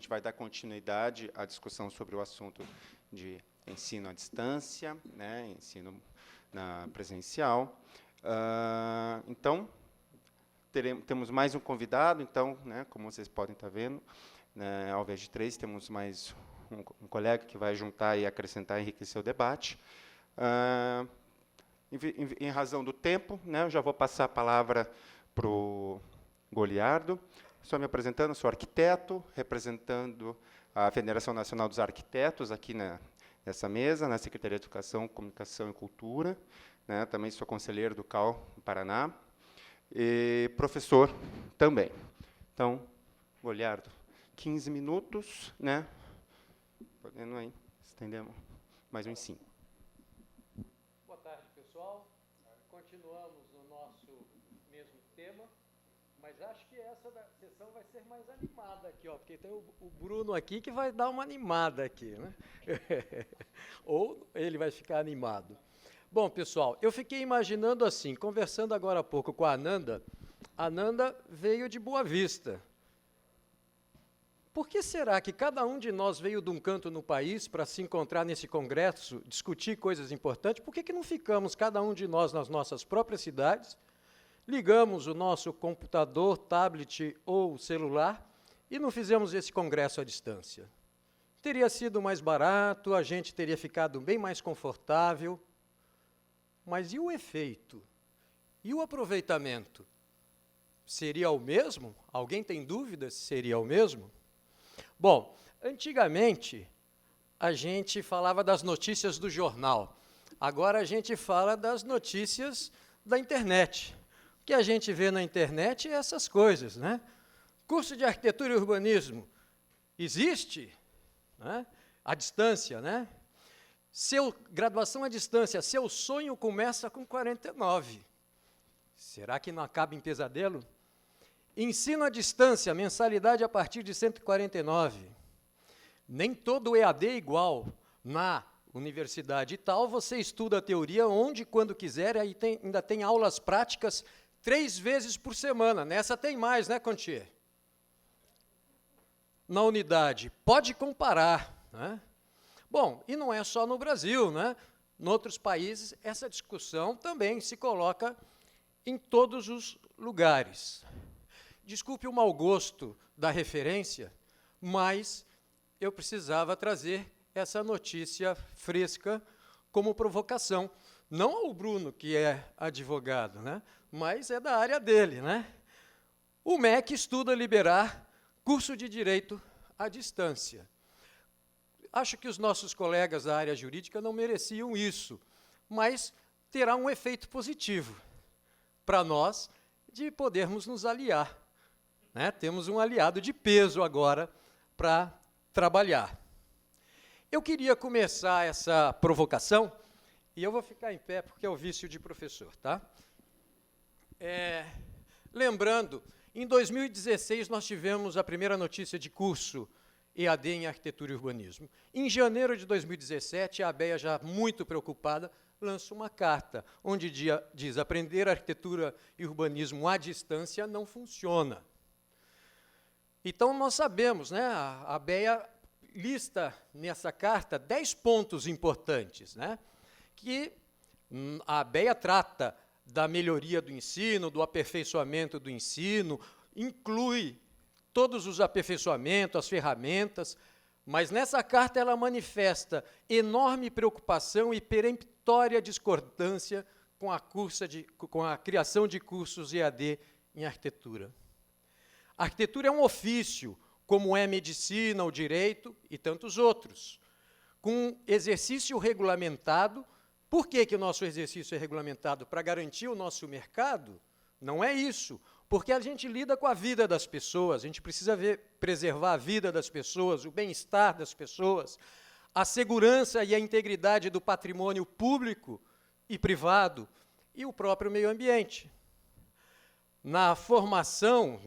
gente vai dar continuidade à discussão sobre o assunto de ensino à distância, né, ensino presencial. Então, temos mais um convidado, então, né, como vocês podem estar vendo, né, ao invés de 3, temos mais um colega que vai juntar e acrescentar, enriquecer o debate. Em razão do tempo, né, eu já vou passar a palavra para o Goliardo. Estou me apresentando, sou arquiteto, representando a Federação Nacional dos Arquitetos aqui nessa mesa, na Secretaria de Educação, Comunicação e Cultura. Né, também sou conselheiro do CAU, no Paraná, e professor também. Então, Goliardo, 15 minutos, né? Podendo aí, estendemos mais uns 5. Boa tarde, pessoal. Continuamos no nosso mesmo tema, mas acho que essa sessão vai ser mais animada aqui, ó, porque tem o Bruno aqui que vai dar uma animada aqui, né? Ou ele vai ficar animado. Bom, pessoal, eu fiquei imaginando assim, conversando agora há pouco com a Ananda veio de Boa Vista. Por que será que cada um de nós veio de um canto no país para se encontrar nesse congresso, discutir coisas importantes? Por que não ficamos, cada um de nós, nas nossas próprias cidades, ligamos o nosso computador, tablet ou celular e não fizemos esse congresso à distância? Teria sido mais barato, a gente teria ficado bem mais confortável. Mas e o efeito? E o aproveitamento? Seria o mesmo? Alguém tem dúvida se seria o mesmo? Bom, antigamente, a gente falava das notícias do jornal. Agora a gente fala das notícias da internet. O que a gente vê na internet é essas coisas, né? Curso de Arquitetura e Urbanismo existe? Né? À distância, né? Graduação à distância, seu sonho começa com 49. Será que não acaba em pesadelo? Ensino à distância, mensalidade a partir de 149. Nem todo EAD é igual. Na universidade e tal, você estuda a teoria onde, quando quiser, aí ainda tem aulas práticas 3 vezes por semana. Nessa tem mais, né, Contier? Na unidade. Pode comparar, né? Bom, e não é só no Brasil, né? Em outros países, essa discussão também se coloca em todos os lugares. Desculpe o mau gosto da referência, mas eu precisava trazer essa notícia fresca como provocação. Não ao Bruno, que é advogado, né? Mas é da área dele, né? O MEC estuda liberar curso de Direito à distância. Acho que os nossos colegas da área jurídica não mereciam isso, mas terá um efeito positivo para nós de podermos nos aliar, né? Temos um aliado de peso agora para trabalhar. Eu queria começar essa provocação, e eu vou ficar em pé porque é o vício de professor, tá? Lembrando, em 2016 nós tivemos a primeira notícia de curso EAD em Arquitetura e Urbanismo. Em janeiro de 2017, a ABEA, já muito preocupada, lança uma carta, onde diz: aprender arquitetura e urbanismo à distância não funciona. Então, nós sabemos, né, a ABEA lista nessa carta 10 pontos importantes, né, que a ABEA trata da melhoria do ensino, do aperfeiçoamento do ensino, inclui todos os aperfeiçoamentos, as ferramentas, mas nessa carta ela manifesta enorme preocupação e peremptória discordância com a criação de cursos EAD em arquitetura. A arquitetura é um ofício, como é medicina, o direito e tantos outros, com exercício regulamentado. Por que o nosso exercício é regulamentado? Para garantir o nosso mercado? Não é isso. Porque a gente lida com a vida das pessoas, a gente precisa preservar a vida das pessoas, o bem-estar das pessoas, a segurança e a integridade do patrimônio público e privado e o próprio meio ambiente. Na formação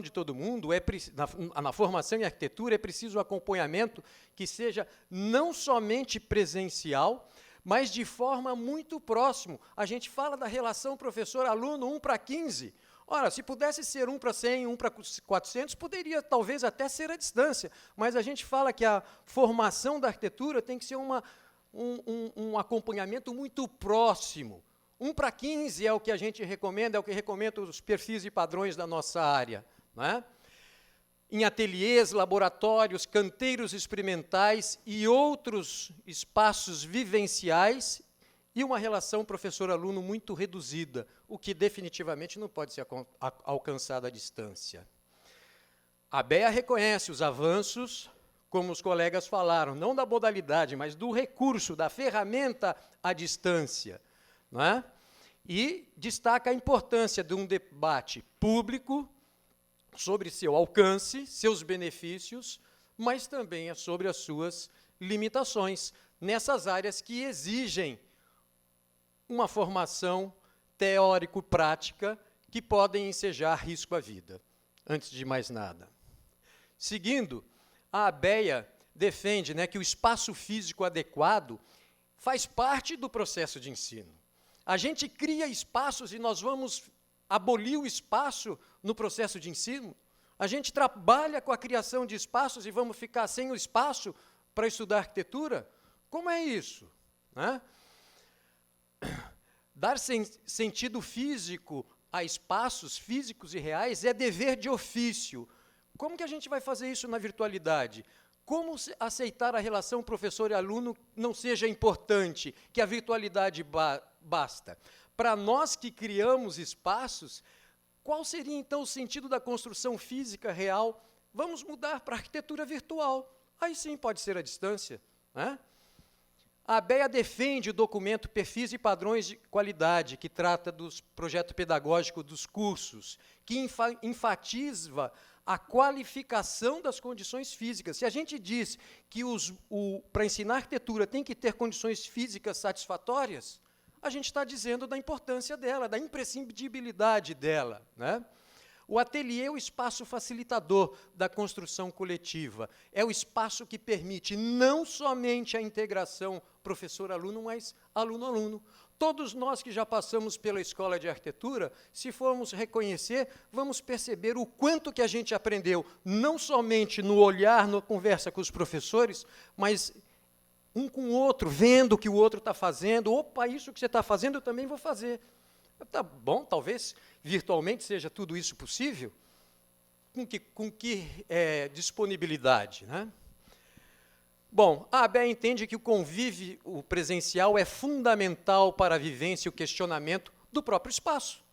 de todo mundo, na formação em arquitetura, é preciso acompanhamento que seja não somente presencial, mas de forma muito próxima. A gente fala da relação professor-aluno 1:15. Ora, se pudesse ser 1 para 100, 1 para 400, poderia talvez até ser a distância, mas a gente fala que a formação da arquitetura tem que ser um acompanhamento muito próximo. 1 para 15 é o que a gente recomenda, é o que recomenda os perfis e padrões da nossa área, não é? Em ateliês, laboratórios, canteiros experimentais e outros espaços vivenciais e uma relação professor-aluno muito reduzida, o que definitivamente não pode ser alcançado à distância. A ABEA reconhece os avanços, como os colegas falaram, não da modalidade, mas do recurso, da ferramenta à distância, não é? E destaca a importância de um debate público sobre seu alcance, seus benefícios, mas também sobre as suas limitações, nessas áreas que exigem uma formação teórico-prática que podem ensejar risco à vida, antes de mais nada. Seguindo, a ABEA defende, né, que o espaço físico adequado faz parte do processo de ensino. A gente cria espaços e nós vamos abolir o espaço no processo de ensino? A gente trabalha com a criação de espaços e vamos ficar sem o espaço para estudar arquitetura? Como é isso? Né? Dar sentido físico a espaços físicos e reais é dever de ofício. Como que a gente vai fazer isso na virtualidade? Como aceitar a relação professor e aluno não seja importante, que a virtualidade basta? Para nós que criamos espaços, qual seria, então, o sentido da construção física real? Vamos mudar para a arquitetura virtual. Aí sim pode ser à distância. Né? A ABEA defende o documento Perfis e Padrões de Qualidade, que trata do projeto pedagógico dos cursos, que enfatiza a qualificação das condições físicas. Se a gente diz que para ensinar arquitetura tem que ter condições físicas satisfatórias, a gente está dizendo da importância dela, da imprescindibilidade dela. Né? O ateliê é o espaço facilitador da construção coletiva. É o espaço que permite não somente a integração professor-aluno, mas aluno-aluno. Todos nós que já passamos pela escola de arquitetura, se formos reconhecer, vamos perceber o quanto que a gente aprendeu, não somente no olhar, na conversa com os professores, mas um com o outro, vendo o que o outro está fazendo. Opa, isso que você está fazendo, eu também vou fazer. Tá bom, talvez virtualmente seja tudo isso possível. Com que disponibilidade, né? Bom, a ABEA entende que o convívio presencial é fundamental para a vivência e o questionamento do próprio espaço.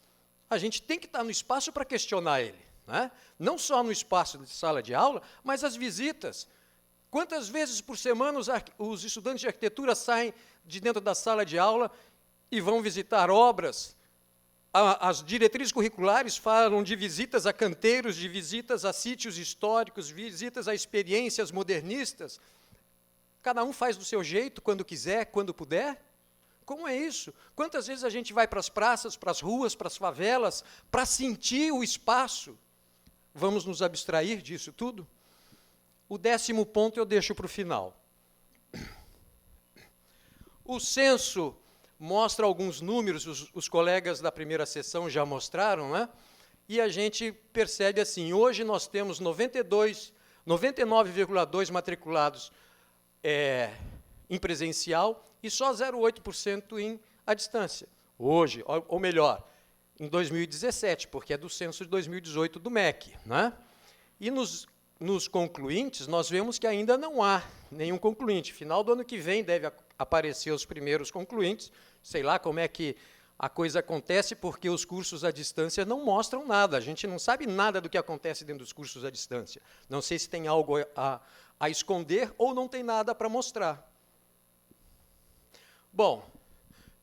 A gente tem que estar no espaço para questionar ele, né? Não só no espaço de sala de aula, mas as visitas. Quantas vezes por semana os estudantes de arquitetura saem de dentro da sala de aula e vão visitar obras? As diretrizes curriculares falam de visitas a canteiros, de visitas a sítios históricos, visitas a experiências modernistas. Cada um faz do seu jeito, quando quiser, quando puder. Como é isso? Quantas vezes a gente vai para as praças, para as ruas, para as favelas, para sentir o espaço? Vamos nos abstrair disso tudo? O 10º ponto eu deixo para o final. O censo mostra alguns números, os colegas da primeira sessão já mostraram, né? E a gente percebe assim, hoje nós temos 99,2% matriculados em presencial e só 0,8% à distância. Hoje, ou melhor, em 2017, porque é do censo de 2018 do MEC. Né? E nos concluintes, nós vemos que ainda não há nenhum concluinte. Final do ano que vem deve aparecer os primeiros concluintes. Sei lá como é que a coisa acontece, porque os cursos à distância não mostram nada. A gente não sabe nada do que acontece dentro dos cursos à distância. Não sei se tem algo a esconder ou não tem nada para mostrar. Bom,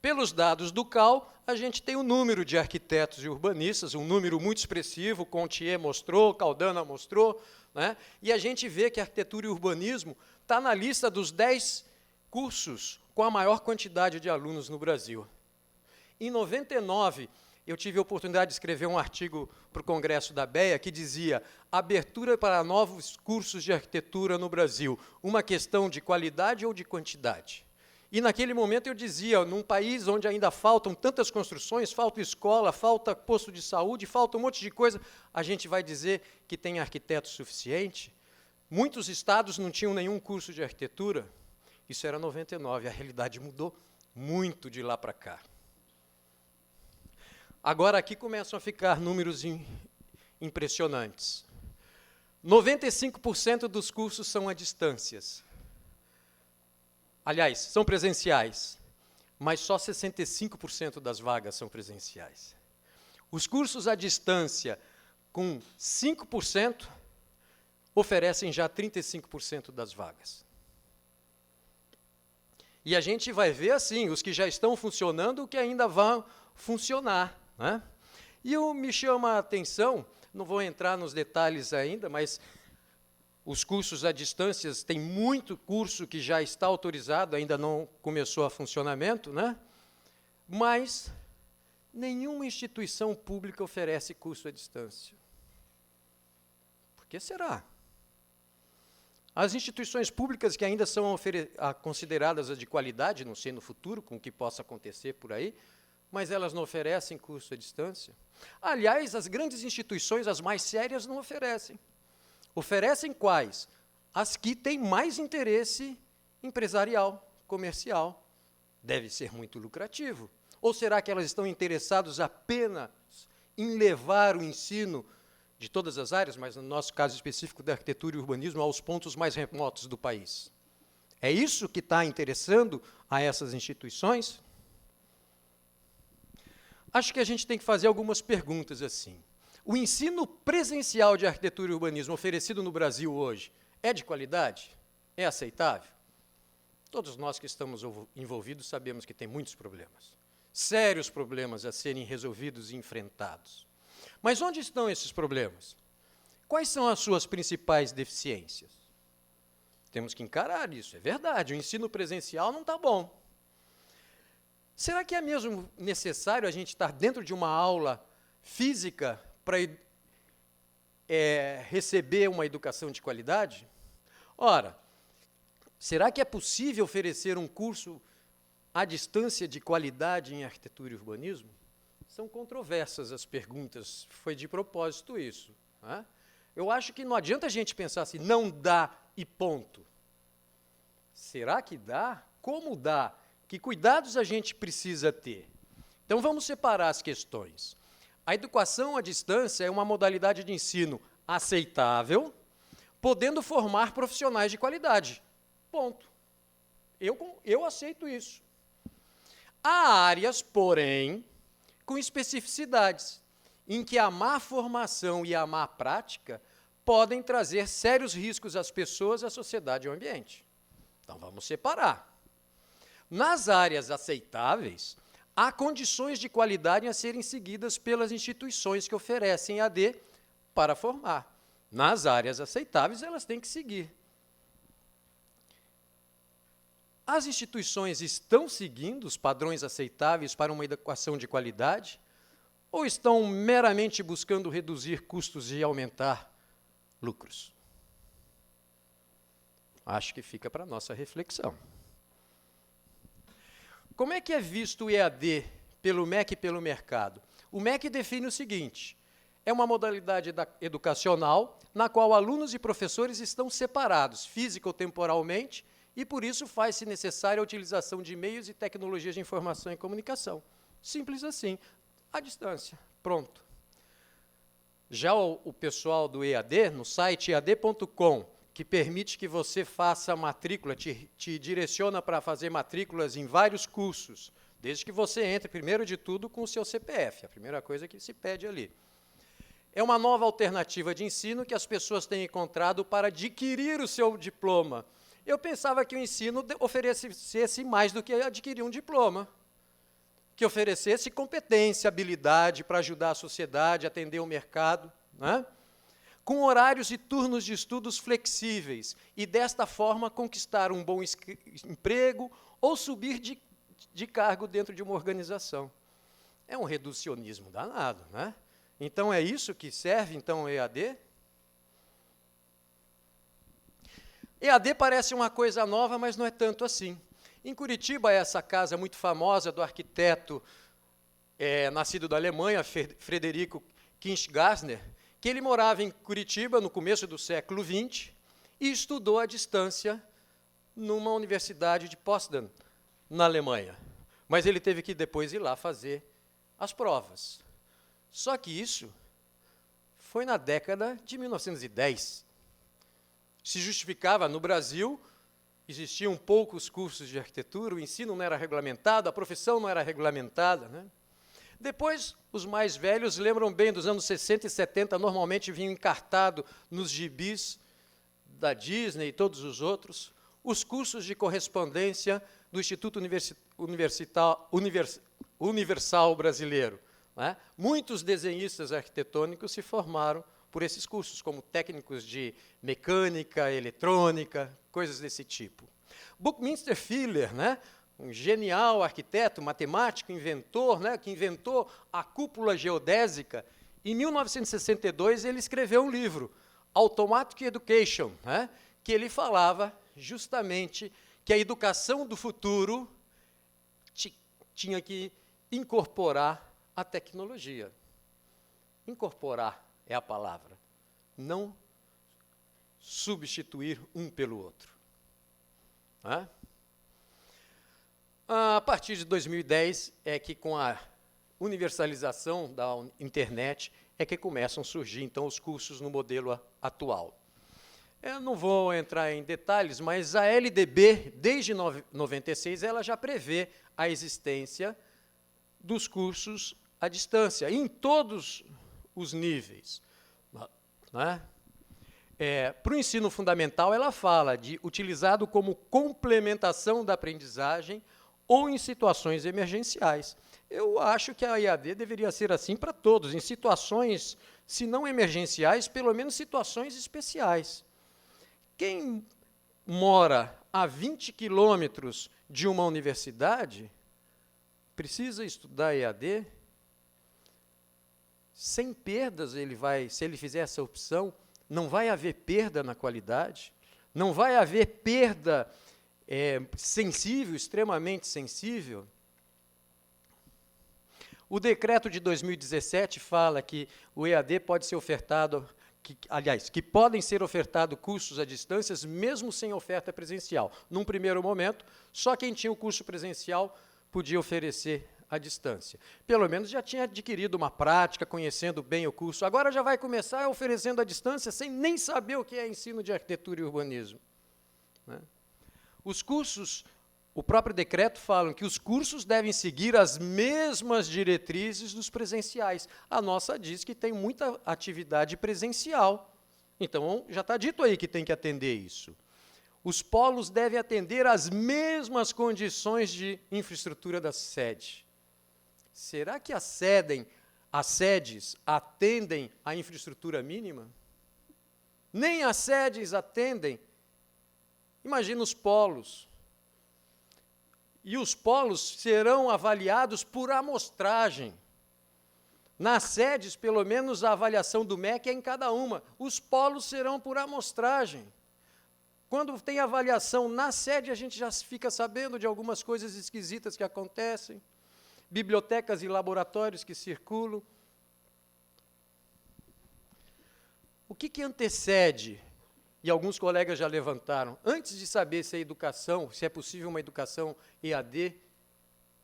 pelos dados do CAL, a gente tem o número de arquitetos e urbanistas, um número muito expressivo, Contier mostrou, Caldana mostrou, né? E a gente vê que arquitetura e urbanismo está na lista dos 10 cursos com a maior quantidade de alunos no Brasil. Em 99, eu tive a oportunidade de escrever um artigo para o Congresso da ABEA que dizia abertura para novos cursos de arquitetura no Brasil, uma questão de qualidade ou de quantidade? E naquele momento eu dizia, num país onde ainda faltam tantas construções, falta escola, falta posto de saúde, falta um monte de coisa, a gente vai dizer que tem arquiteto suficiente? Muitos estados não tinham nenhum curso de arquitetura. Isso era 99, a realidade mudou muito de lá para cá. Agora aqui começam a ficar números impressionantes. 95% dos cursos são à distância. Aliás, são presenciais, mas só 65% das vagas são presenciais. Os cursos à distância, com 5%, oferecem já 35% das vagas. E a gente vai ver, assim, os que já estão funcionando, o que ainda vão funcionar, né? E me chama a atenção, não vou entrar nos detalhes ainda, mas os cursos à distância, tem muito curso que já está autorizado, ainda não começou a funcionamento, né? Mas nenhuma instituição pública oferece curso à distância. Por que será? As instituições públicas que ainda são consideradas as de qualidade, não sei no futuro com o que possa acontecer por aí, mas elas não oferecem curso à distância. Aliás, as grandes instituições, as mais sérias, não oferecem. Oferecem quais? As que têm mais interesse empresarial, comercial. Deve ser muito lucrativo. Ou será que elas estão interessadas apenas em levar o ensino de todas as áreas, mas no nosso caso específico da arquitetura e urbanismo, aos pontos mais remotos do país? É isso que está interessando a essas instituições? Acho que a gente tem que fazer algumas perguntas assim. O ensino presencial de arquitetura e urbanismo oferecido no Brasil hoje é de qualidade? É aceitável? Todos nós que estamos envolvidos sabemos que tem muitos problemas. Sérios problemas a serem resolvidos e enfrentados. Mas onde estão esses problemas? Quais são as suas principais deficiências? Temos que encarar isso, é verdade, o ensino presencial não está bom. Será que é mesmo necessário a gente estar dentro de uma aula física para receber uma educação de qualidade? Ora, será que é possível oferecer um curso à distância de qualidade em arquitetura e urbanismo? São controversas as perguntas, foi de propósito isso, né? Eu acho que não adianta a gente pensar assim, não dá e ponto. Será que dá? Como dá? Que cuidados a gente precisa ter? Então vamos separar as questões. A educação à distância é uma modalidade de ensino aceitável, podendo formar profissionais de qualidade. Ponto. Eu aceito isso. Há áreas, porém, com especificidades, em que a má formação e a má prática podem trazer sérios riscos às pessoas, à sociedade e ao ambiente. Então vamos separar. Nas áreas aceitáveis, há condições de qualidade a serem seguidas pelas instituições que oferecem AD para formar. Nas áreas aceitáveis, elas têm que seguir. As instituições estão seguindo os padrões aceitáveis para uma educação de qualidade ou estão meramente buscando reduzir custos e aumentar lucros? Acho que fica para a nossa reflexão. Como é que é visto o EAD pelo MEC e pelo mercado? O MEC define o seguinte: é uma modalidade educacional na qual alunos e professores estão separados, físico-temporalmente, e por isso faz-se necessária a utilização de meios e tecnologias de informação e comunicação. Simples assim, à distância, pronto. Já o pessoal do EAD, no site ead.com, que permite que você faça matrícula, te direciona para fazer matrículas em vários cursos, desde que você entre, primeiro de tudo, com o seu CPF, a primeira coisa que se pede ali. É uma nova alternativa de ensino que as pessoas têm encontrado para adquirir o seu diploma. Eu pensava que o ensino oferecesse mais do que adquirir um diploma, que oferecesse competência, habilidade para ajudar a sociedade, atender o mercado, né? Com horários e turnos de estudos flexíveis, e desta forma conquistar um bom emprego ou subir de cargo dentro de uma organização. É um reducionismo danado, né? Então é isso que serve, então, o EAD? EAD parece uma coisa nova, mas não é tanto assim. Em Curitiba, essa casa muito famosa do arquiteto nascido da Alemanha, Frederico Kirchgärtner, que ele morava em Curitiba no começo do século XX e estudou à distância numa universidade de Potsdam, na Alemanha. Mas ele teve que depois ir lá fazer as provas. Só que isso foi na década de 1910. Se justificava no Brasil, existiam poucos cursos de arquitetura, o ensino não era regulamentado, a profissão não era regulamentada, né? Depois, os mais velhos lembram bem dos anos 60 e 70, normalmente vinham encartado nos gibis da Disney e todos os outros, os cursos de correspondência do Instituto Universal Brasileiro, né? Muitos desenhistas arquitetônicos se formaram por esses cursos, como técnicos de mecânica, eletrônica, coisas desse tipo. Buckminster Fuller, né, um genial arquiteto, matemático, inventor, né, que inventou a cúpula geodésica, em 1962 ele escreveu um livro, Automatic Education, né, que ele falava justamente que a educação do futuro tinha que incorporar a tecnologia. Incorporar é a palavra, não substituir um pelo outro. Né? A partir de 2010 é que, com a universalização da internet, é que começam a surgir, então, os cursos no modelo atual. Eu não vou entrar em detalhes, mas a LDB, desde 96, ela já prevê a existência dos cursos à distância, em todos os níveis. Né? Para o ensino fundamental, ela fala de utilizado como complementação da aprendizagem ou em situações emergenciais. Eu acho que a EAD deveria ser assim para todos, em situações, se não emergenciais, pelo menos situações especiais. Quem mora a 20 quilômetros de uma universidade precisa estudar EAD? Sem perdas, se ele fizer essa opção, não vai haver perda na qualidade, não vai haver perda sensível, extremamente sensível. O decreto de 2017 fala que o EAD pode ser ofertado, que podem ser ofertados cursos à distância, mesmo sem oferta presencial. Num primeiro momento, só quem tinha o curso presencial podia oferecer à distância. Pelo menos já tinha adquirido uma prática, conhecendo bem o curso. Agora já vai começar oferecendo à distância sem nem saber o que é ensino de arquitetura e urbanismo. Né? Os cursos, o próprio decreto fala que os cursos devem seguir as mesmas diretrizes dos presenciais. A nossa diz que tem muita atividade presencial. Então, já está dito aí que tem que atender isso. Os polos devem atender às mesmas condições de infraestrutura da sede. Será que as sedes atendem à infraestrutura mínima? Nem as sedes atendem. Imagina os polos. E os polos serão avaliados por amostragem. Nas sedes, pelo menos, a avaliação do MEC é em cada uma. Os polos serão por amostragem. Quando tem avaliação na sede, a gente já fica sabendo de algumas coisas esquisitas que acontecem. Bibliotecas e laboratórios que circulam. O que antecede? E alguns colegas já levantaram, antes de saber se a educação, se é possível uma educação EAD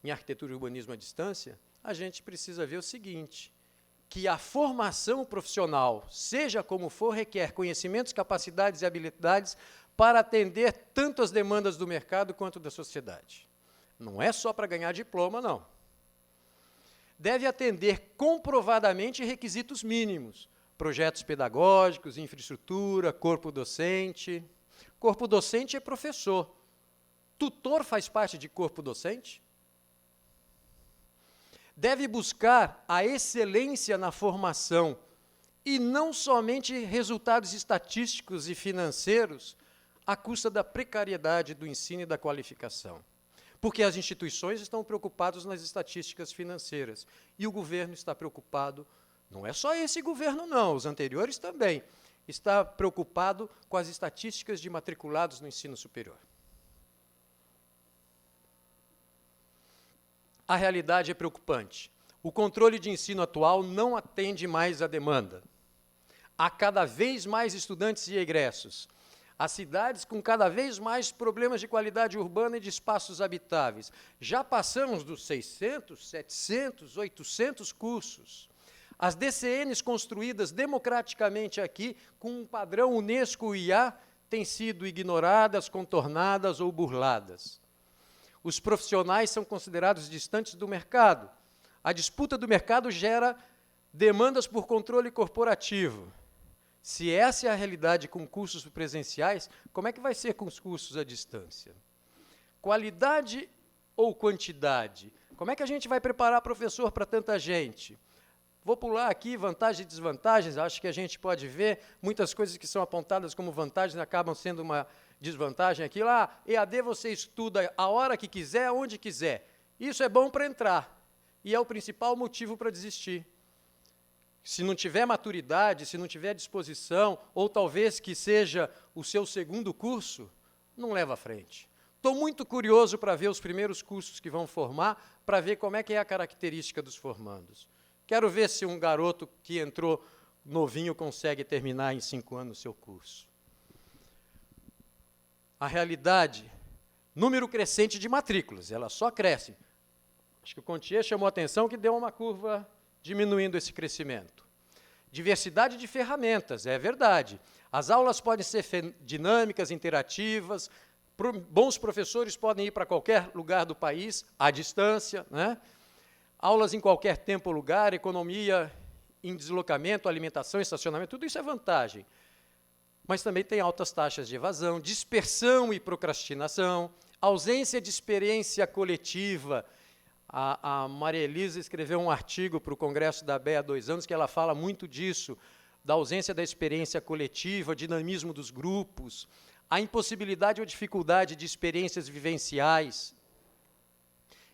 em arquitetura e urbanismo à distância, a gente precisa ver o seguinte, que a formação profissional, seja como for, requer conhecimentos, capacidades e habilidades para atender tanto as demandas do mercado quanto da sociedade. Não é só para ganhar diploma, não. Deve atender comprovadamente requisitos mínimos, projetos pedagógicos, infraestrutura, corpo docente. Corpo docente é professor. Tutor faz parte de corpo docente? Deve buscar a excelência na formação e não somente resultados estatísticos e financeiros à custa da precariedade do ensino e da qualificação. Porque as instituições estão preocupadas nas estatísticas financeiras e o governo está preocupado. Não é só esse governo, não, os anteriores também. Está preocupado com as estatísticas de matriculados no ensino superior. a realidade é preocupante. O controle de ensino atual não atende mais à demanda. Há cada vez mais estudantes e egressos. As cidades com cada vez mais problemas de qualidade urbana e de espaços habitáveis. Já passamos dos 600, 700, 800 cursos. As DCNs construídas democraticamente aqui, com um padrão Unesco-IA, têm sido ignoradas, contornadas ou burladas. Os profissionais são considerados distantes do mercado. A disputa do mercado gera demandas por controle corporativo. Se essa é a realidade com cursos presenciais, como é que vai ser com os cursos à distância? Qualidade ou quantidade? Como é que a gente vai preparar professor para tanta gente? Vou pular aqui vantagens e desvantagens, acho que a gente pode ver muitas coisas que são apontadas como vantagens acabam sendo uma desvantagem aqui. Lá, EAD você estuda a hora que quiser, onde quiser. Isso é bom para entrar e é o principal motivo para desistir. Se não tiver maturidade, se não tiver disposição, ou talvez que seja o seu segundo curso, não leva à frente. Estou muito curioso para ver os primeiros cursos que vão formar, para ver como é que é a característica dos formandos. Quero ver se um garoto que entrou novinho consegue terminar em 5 anos o seu curso. A realidade, número crescente de matrículas, ela só cresce. Acho que o Contier chamou a atenção que deu uma curva diminuindo esse crescimento. Diversidade de ferramentas, é verdade. As aulas podem ser dinâmicas, interativas, bons professores podem ir para qualquer lugar do país, à distância, né? Aulas em qualquer tempo ou lugar, economia em deslocamento, alimentação, estacionamento, tudo isso é vantagem. Mas também tem altas taxas de evasão, dispersão e procrastinação, ausência de experiência coletiva. A Maria Elisa escreveu um artigo para o Congresso da ABEA há 2 anos, que ela fala muito disso, da ausência da experiência coletiva, dinamismo dos grupos, a impossibilidade ou dificuldade de experiências vivenciais.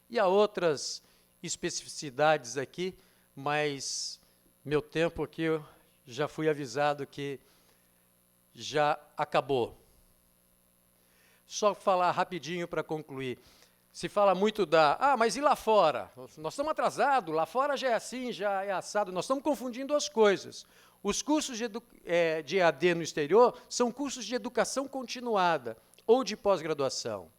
E há outras especificidades aqui, mas meu tempo aqui eu já fui avisado que já acabou. Só falar rapidinho para concluir. Se fala muito mas e lá fora? Nós estamos atrasados, lá fora já é assim, já é assado. Nós estamos confundindo as coisas. Os cursos de EAD no exterior são cursos de educação continuada ou de pós-graduação.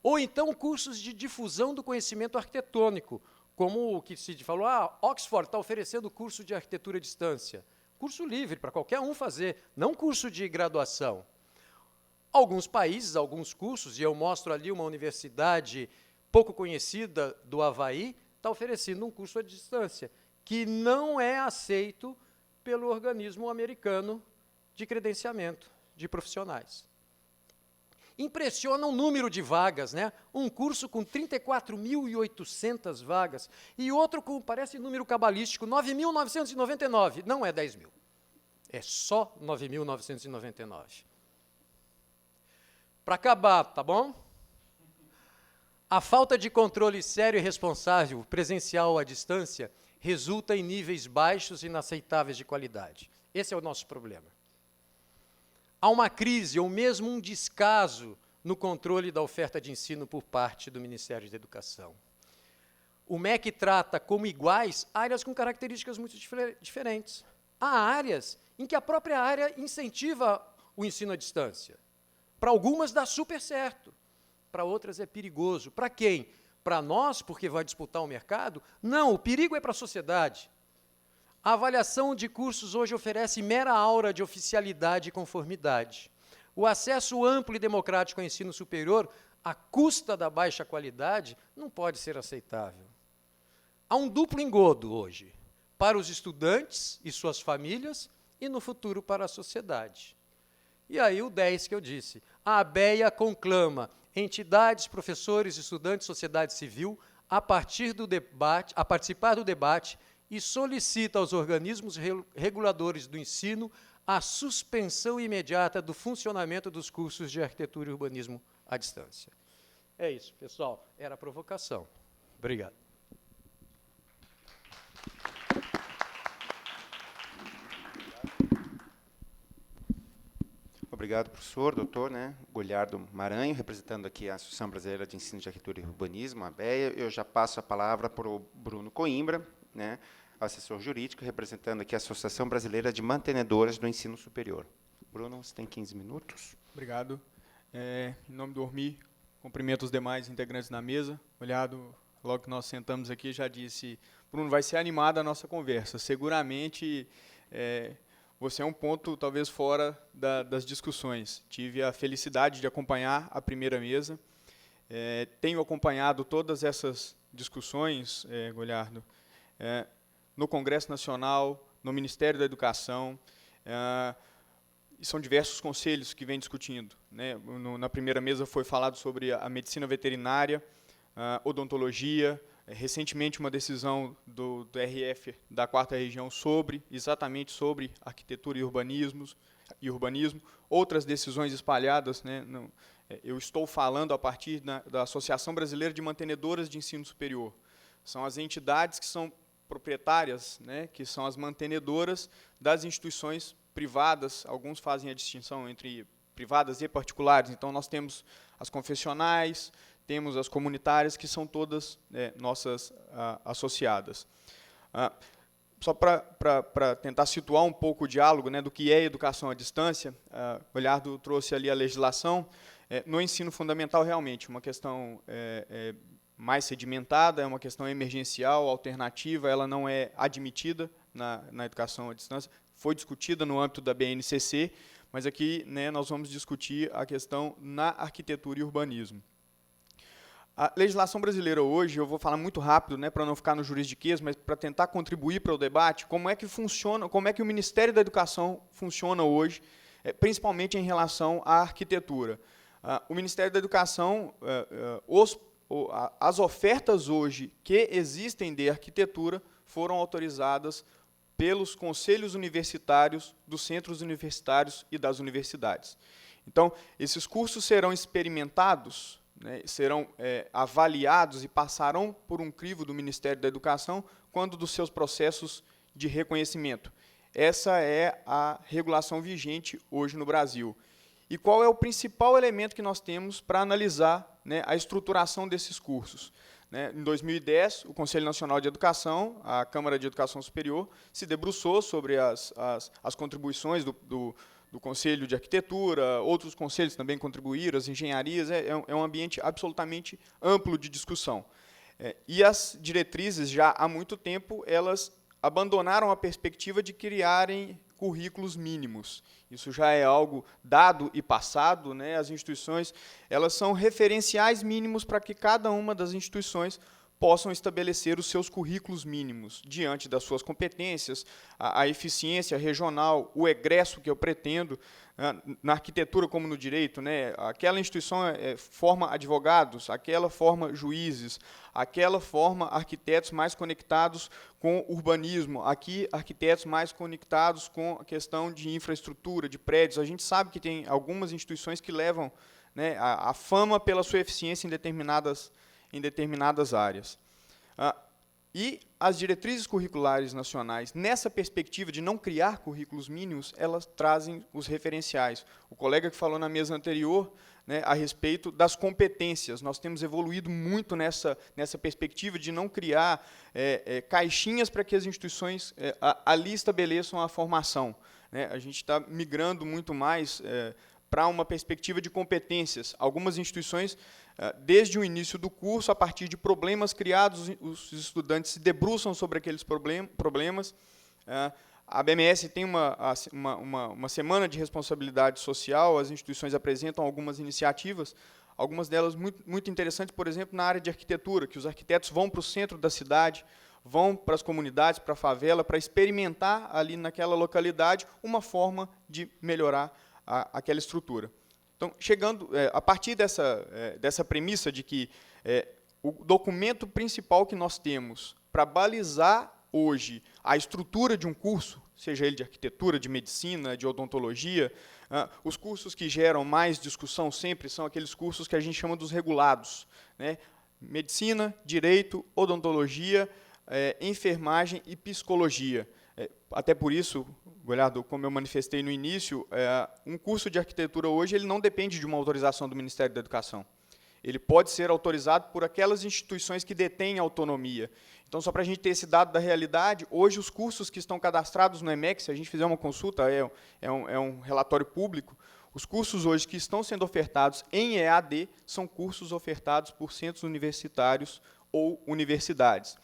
Ou então cursos de difusão do conhecimento arquitetônico, como o que se falou, Oxford está oferecendo curso de arquitetura à distância. Curso livre, para qualquer um fazer, não curso de graduação. Alguns países, alguns cursos, e eu mostro ali uma universidade pouco conhecida do Havaí, está oferecendo um curso à distância, que não é aceito pelo organismo americano de credenciamento de profissionais. Impressiona o número de vagas, né? Um curso com 34.800 vagas e outro com, parece número cabalístico, 9.999. Não é 10 mil, é só 9.999. Para acabar, tá bom? A falta de controle sério e responsável, presencial ou à distância, resulta em níveis baixos e inaceitáveis de qualidade. Esse é o nosso problema. Há uma crise ou mesmo um descaso no controle da oferta de ensino por parte do Ministério da Educação. O MEC trata como iguais áreas com características muito diferentes. Há áreas em que a própria área incentiva o ensino à distância. Para algumas dá super certo, para outras é perigoso. Para quem? Para nós, porque vai disputar o mercado? Não, o perigo é para a sociedade. A avaliação de cursos hoje oferece mera aura de oficialidade e conformidade. O acesso amplo e democrático ao ensino superior, à custa da baixa qualidade, não pode ser aceitável. Há um duplo engodo hoje, para os estudantes e suas famílias, e no futuro para a sociedade. E aí o 10 que eu disse. A ABEA conclama entidades, professores, estudantes, sociedade civil a participar do debate e solicita aos organismos reguladores do ensino a suspensão imediata do funcionamento dos cursos de arquitetura e urbanismo à distância. É isso, pessoal. Era a provocação. Obrigado. Obrigado, professor, doutor, Goliardo Maranhão, representando aqui a Associação Brasileira de Ensino de Arquitetura e Urbanismo, a ABEA. Eu já passo a palavra para o Bruno Coimbra, assessor jurídico, representando aqui a Associação Brasileira de Mantenedoras do Ensino Superior. Bruno, você tem 15 minutos. Obrigado. Em nome do ORMI, cumprimento os demais integrantes da mesa. Olhado, logo que nós sentamos aqui, já disse, Bruno, vai ser animada a nossa conversa. Seguramente, você é um ponto talvez fora das discussões. Tive a felicidade de acompanhar a primeira mesa. Tenho acompanhado todas essas discussões, Goliardo, no Congresso Nacional, no Ministério da Educação, e são diversos conselhos que vêm discutindo. Na primeira mesa foi falado sobre a medicina veterinária, a odontologia, recentemente uma decisão do RF da 4ª Região exatamente sobre arquitetura e urbanismo, outras decisões espalhadas. Eu estou falando a partir da Associação Brasileira de Mantenedoras de Ensino Superior. São as entidades que são proprietárias, que são as mantenedoras das instituições privadas. Alguns fazem a distinção entre privadas e particulares. Então, nós temos as confessionais, temos as comunitárias, que são todas nossas associadas. Só para tentar situar um pouco o diálogo do que é educação à distância, o Goliardo trouxe ali a legislação. No ensino fundamental, realmente, uma questão mais sedimentada, é uma questão emergencial, alternativa, ela não é admitida na educação à distância, foi discutida no âmbito da BNCC, mas aqui nós vamos discutir a questão na arquitetura e urbanismo. A legislação brasileira hoje, eu vou falar muito rápido, para não ficar no juridiquês, mas para tentar contribuir para o debate, como é que funciona, como é que o Ministério da Educação funciona hoje, principalmente em relação à arquitetura. O Ministério da Educação, as ofertas hoje que existem de arquitetura foram autorizadas pelos conselhos universitários, dos centros universitários e das universidades. Então, esses cursos serão experimentados, serão avaliados e passarão por um crivo do Ministério da Educação quando dos seus processos de reconhecimento. Essa é a regulação vigente hoje no Brasil. E qual é o principal elemento que nós temos para analisar a estruturação desses cursos? Em 2010, o Conselho Nacional de Educação, a Câmara de Educação Superior, se debruçou sobre as contribuições do Conselho de Arquitetura, outros conselhos também contribuíram, as engenharias, é um ambiente absolutamente amplo de discussão. E as diretrizes, já há muito tempo, elas abandonaram a perspectiva de criarem currículos mínimos. Isso já é algo dado e passado. As instituições elas são referenciais mínimos para que cada uma das instituições possam estabelecer os seus currículos mínimos, diante das suas competências, a eficiência regional, o egresso que eu pretendo, na arquitetura como no direito, aquela instituição forma advogados, aquela forma juízes, aquela forma arquitetos mais conectados com urbanismo, aqui arquitetos mais conectados com a questão de infraestrutura, de prédios. A gente sabe que tem algumas instituições que levam a fama pela sua eficiência em determinadas áreas. E as diretrizes curriculares nacionais, nessa perspectiva de não criar currículos mínimos, elas trazem os referenciais. O colega que falou na mesa anterior a respeito das competências, nós temos evoluído muito nessa perspectiva de não criar caixinhas para que as instituições ali estabeleçam a formação. A gente está migrando muito mais para uma perspectiva de competências. Algumas instituições, desde o início do curso, a partir de problemas criados, os estudantes se debruçam sobre aqueles problemas. A BMS tem uma semana de responsabilidade social, as instituições apresentam algumas iniciativas, algumas delas muito interessantes, por exemplo, na área de arquitetura, que os arquitetos vão para o centro da cidade, vão para as comunidades, para a favela, para experimentar ali naquela localidade uma forma de melhorar aquela estrutura. Então, chegando a partir dessa premissa de que o documento principal que nós temos para balizar hoje a estrutura de um curso, seja ele de arquitetura, de medicina, de odontologia, os cursos que geram mais discussão sempre são aqueles cursos que a gente chama dos regulados. Medicina, direito, odontologia, enfermagem e psicologia. Até por isso, Goliardo, como eu manifestei no início, um curso de arquitetura hoje ele não depende de uma autorização do Ministério da Educação. Ele pode ser autorizado por aquelas instituições que detêm autonomia. Então, só para a gente ter esse dado da realidade, hoje os cursos que estão cadastrados no EMEC, se a gente fizer uma consulta, é um relatório público, os cursos hoje que estão sendo ofertados em EAD são cursos ofertados por centros universitários ou universidades.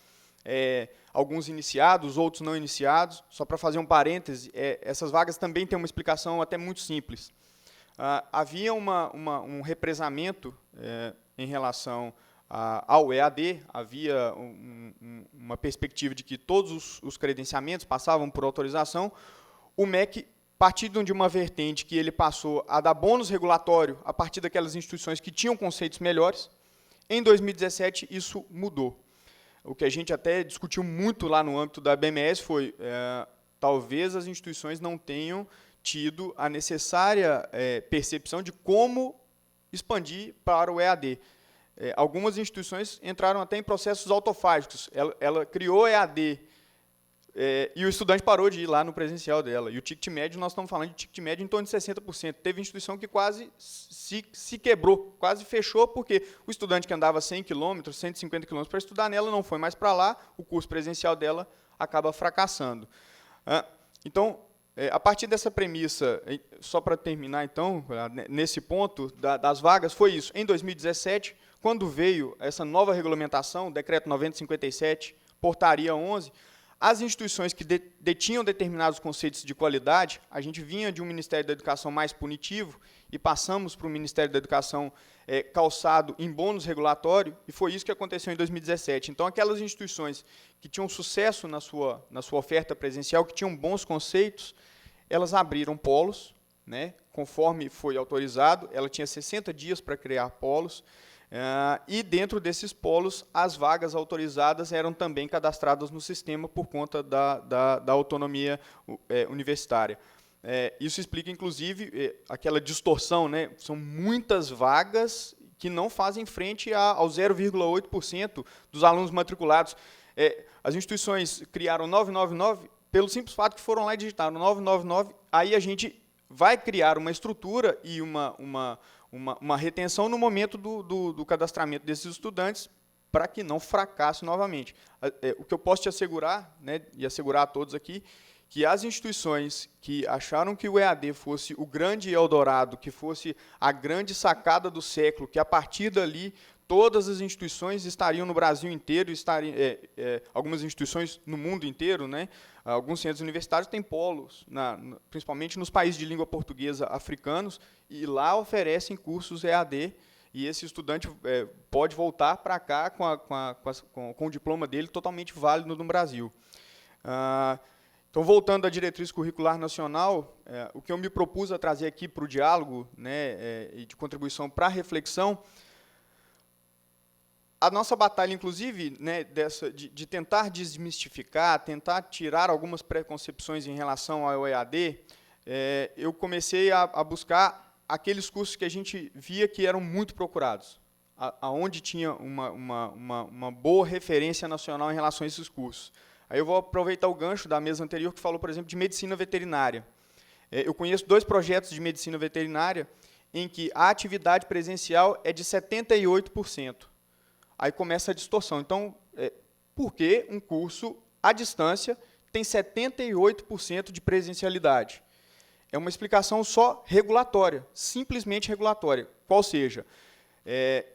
Alguns iniciados, outros não iniciados. Só para fazer um parêntese, essas vagas também têm uma explicação até muito simples. Havia um represamento em relação ao EAD, havia uma perspectiva de que todos os credenciamentos passavam por autorização. O MEC, partindo de uma vertente que ele passou a dar bônus regulatório a partir daquelas instituições que tinham conceitos melhores, em 2017 isso mudou. O que a gente até discutiu muito lá no âmbito da BMS foi, talvez as instituições não tenham tido a necessária percepção de como expandir para o EAD. Algumas instituições entraram até em processos autofágicos. Ela criou EAD e o estudante parou de ir lá no presencial dela. E o ticket médio, nós estamos falando de ticket médio em torno de 60%. Teve instituição que quase se quebrou, quase fechou, porque o estudante que andava 100 km, 150 km para estudar nela não foi mais para lá, o curso presencial dela acaba fracassando. Então, a partir dessa premissa, só para terminar, então, nesse ponto das vagas, foi isso. Em 2017, quando veio essa nova regulamentação, Decreto 9057, Portaria 11, as instituições que detinham determinados conceitos de qualidade, a gente vinha de um Ministério da Educação mais punitivo e passamos para o Ministério da Educação calçado em bônus regulatório, e foi isso que aconteceu em 2017. Então, aquelas instituições que tinham sucesso na sua oferta presencial, que tinham bons conceitos, elas abriram polos, né, conforme foi autorizado, ela tinha 60 dias para criar polos, e dentro desses polos, as vagas autorizadas eram também cadastradas no sistema por conta da autonomia universitária. Isso explica, inclusive, aquela distorção, né? São muitas vagas que não fazem frente ao 0,8% dos alunos matriculados. As instituições criaram 999 pelo simples fato que foram lá e digitaram 999, aí a gente vai criar uma estrutura e uma retenção no momento do cadastramento desses estudantes para que não fracasse novamente. O que eu posso te assegurar, né, e assegurar a todos aqui, que as instituições que acharam que o EAD fosse o grande Eldorado, que fosse a grande sacada do século, que a partir dali todas as instituições estariam no Brasil inteiro, algumas instituições no mundo inteiro, né? Alguns centros universitários têm polos, principalmente nos países de língua portuguesa africanos, e lá oferecem cursos EAD, e esse estudante pode voltar para cá com o diploma dele totalmente válido no Brasil. Então, voltando à diretriz curricular nacional, o que eu me propus a trazer aqui para o diálogo, né, e de contribuição para a reflexão, a nossa batalha, inclusive, né, de tentar desmistificar, tentar tirar algumas preconcepções em relação ao EAD, eu comecei a buscar aqueles cursos que a gente via que eram muito procurados, aonde tinha uma boa referência nacional em relação a esses cursos. Aí eu vou aproveitar o gancho da mesa anterior, que falou, por exemplo, de medicina veterinária. Eu conheço 2 projetos de medicina veterinária em que a atividade presencial é de 78%. Aí começa a distorção. Então, por que um curso à distância tem 78% de presencialidade? É uma explicação só regulatória, simplesmente regulatória. Qual seja?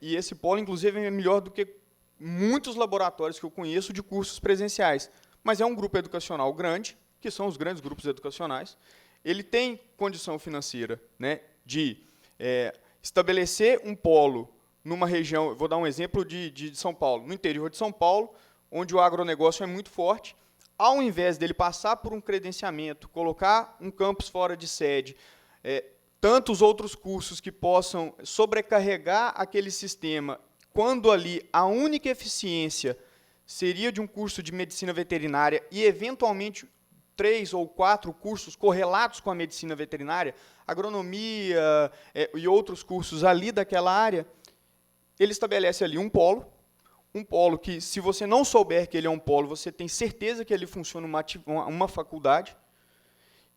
E esse polo, inclusive, é melhor do que muitos laboratórios que eu conheço de cursos presenciais. Mas é um grupo educacional grande, que são os grandes grupos educacionais. Ele tem condição financeira, né, de estabelecer um polo numa região, vou dar um exemplo de São Paulo, no interior de São Paulo, onde o agronegócio é muito forte, ao invés dele passar por um credenciamento, colocar um campus fora de sede, tantos outros cursos que possam sobrecarregar aquele sistema, quando ali a única eficiência seria de um curso de medicina veterinária e, eventualmente, 3 ou 4 cursos correlatos com a medicina veterinária, agronomia e outros cursos ali daquela área, ele estabelece ali um polo, um polo que, se você não souber que ele é um polo, você tem certeza que ele funciona uma faculdade,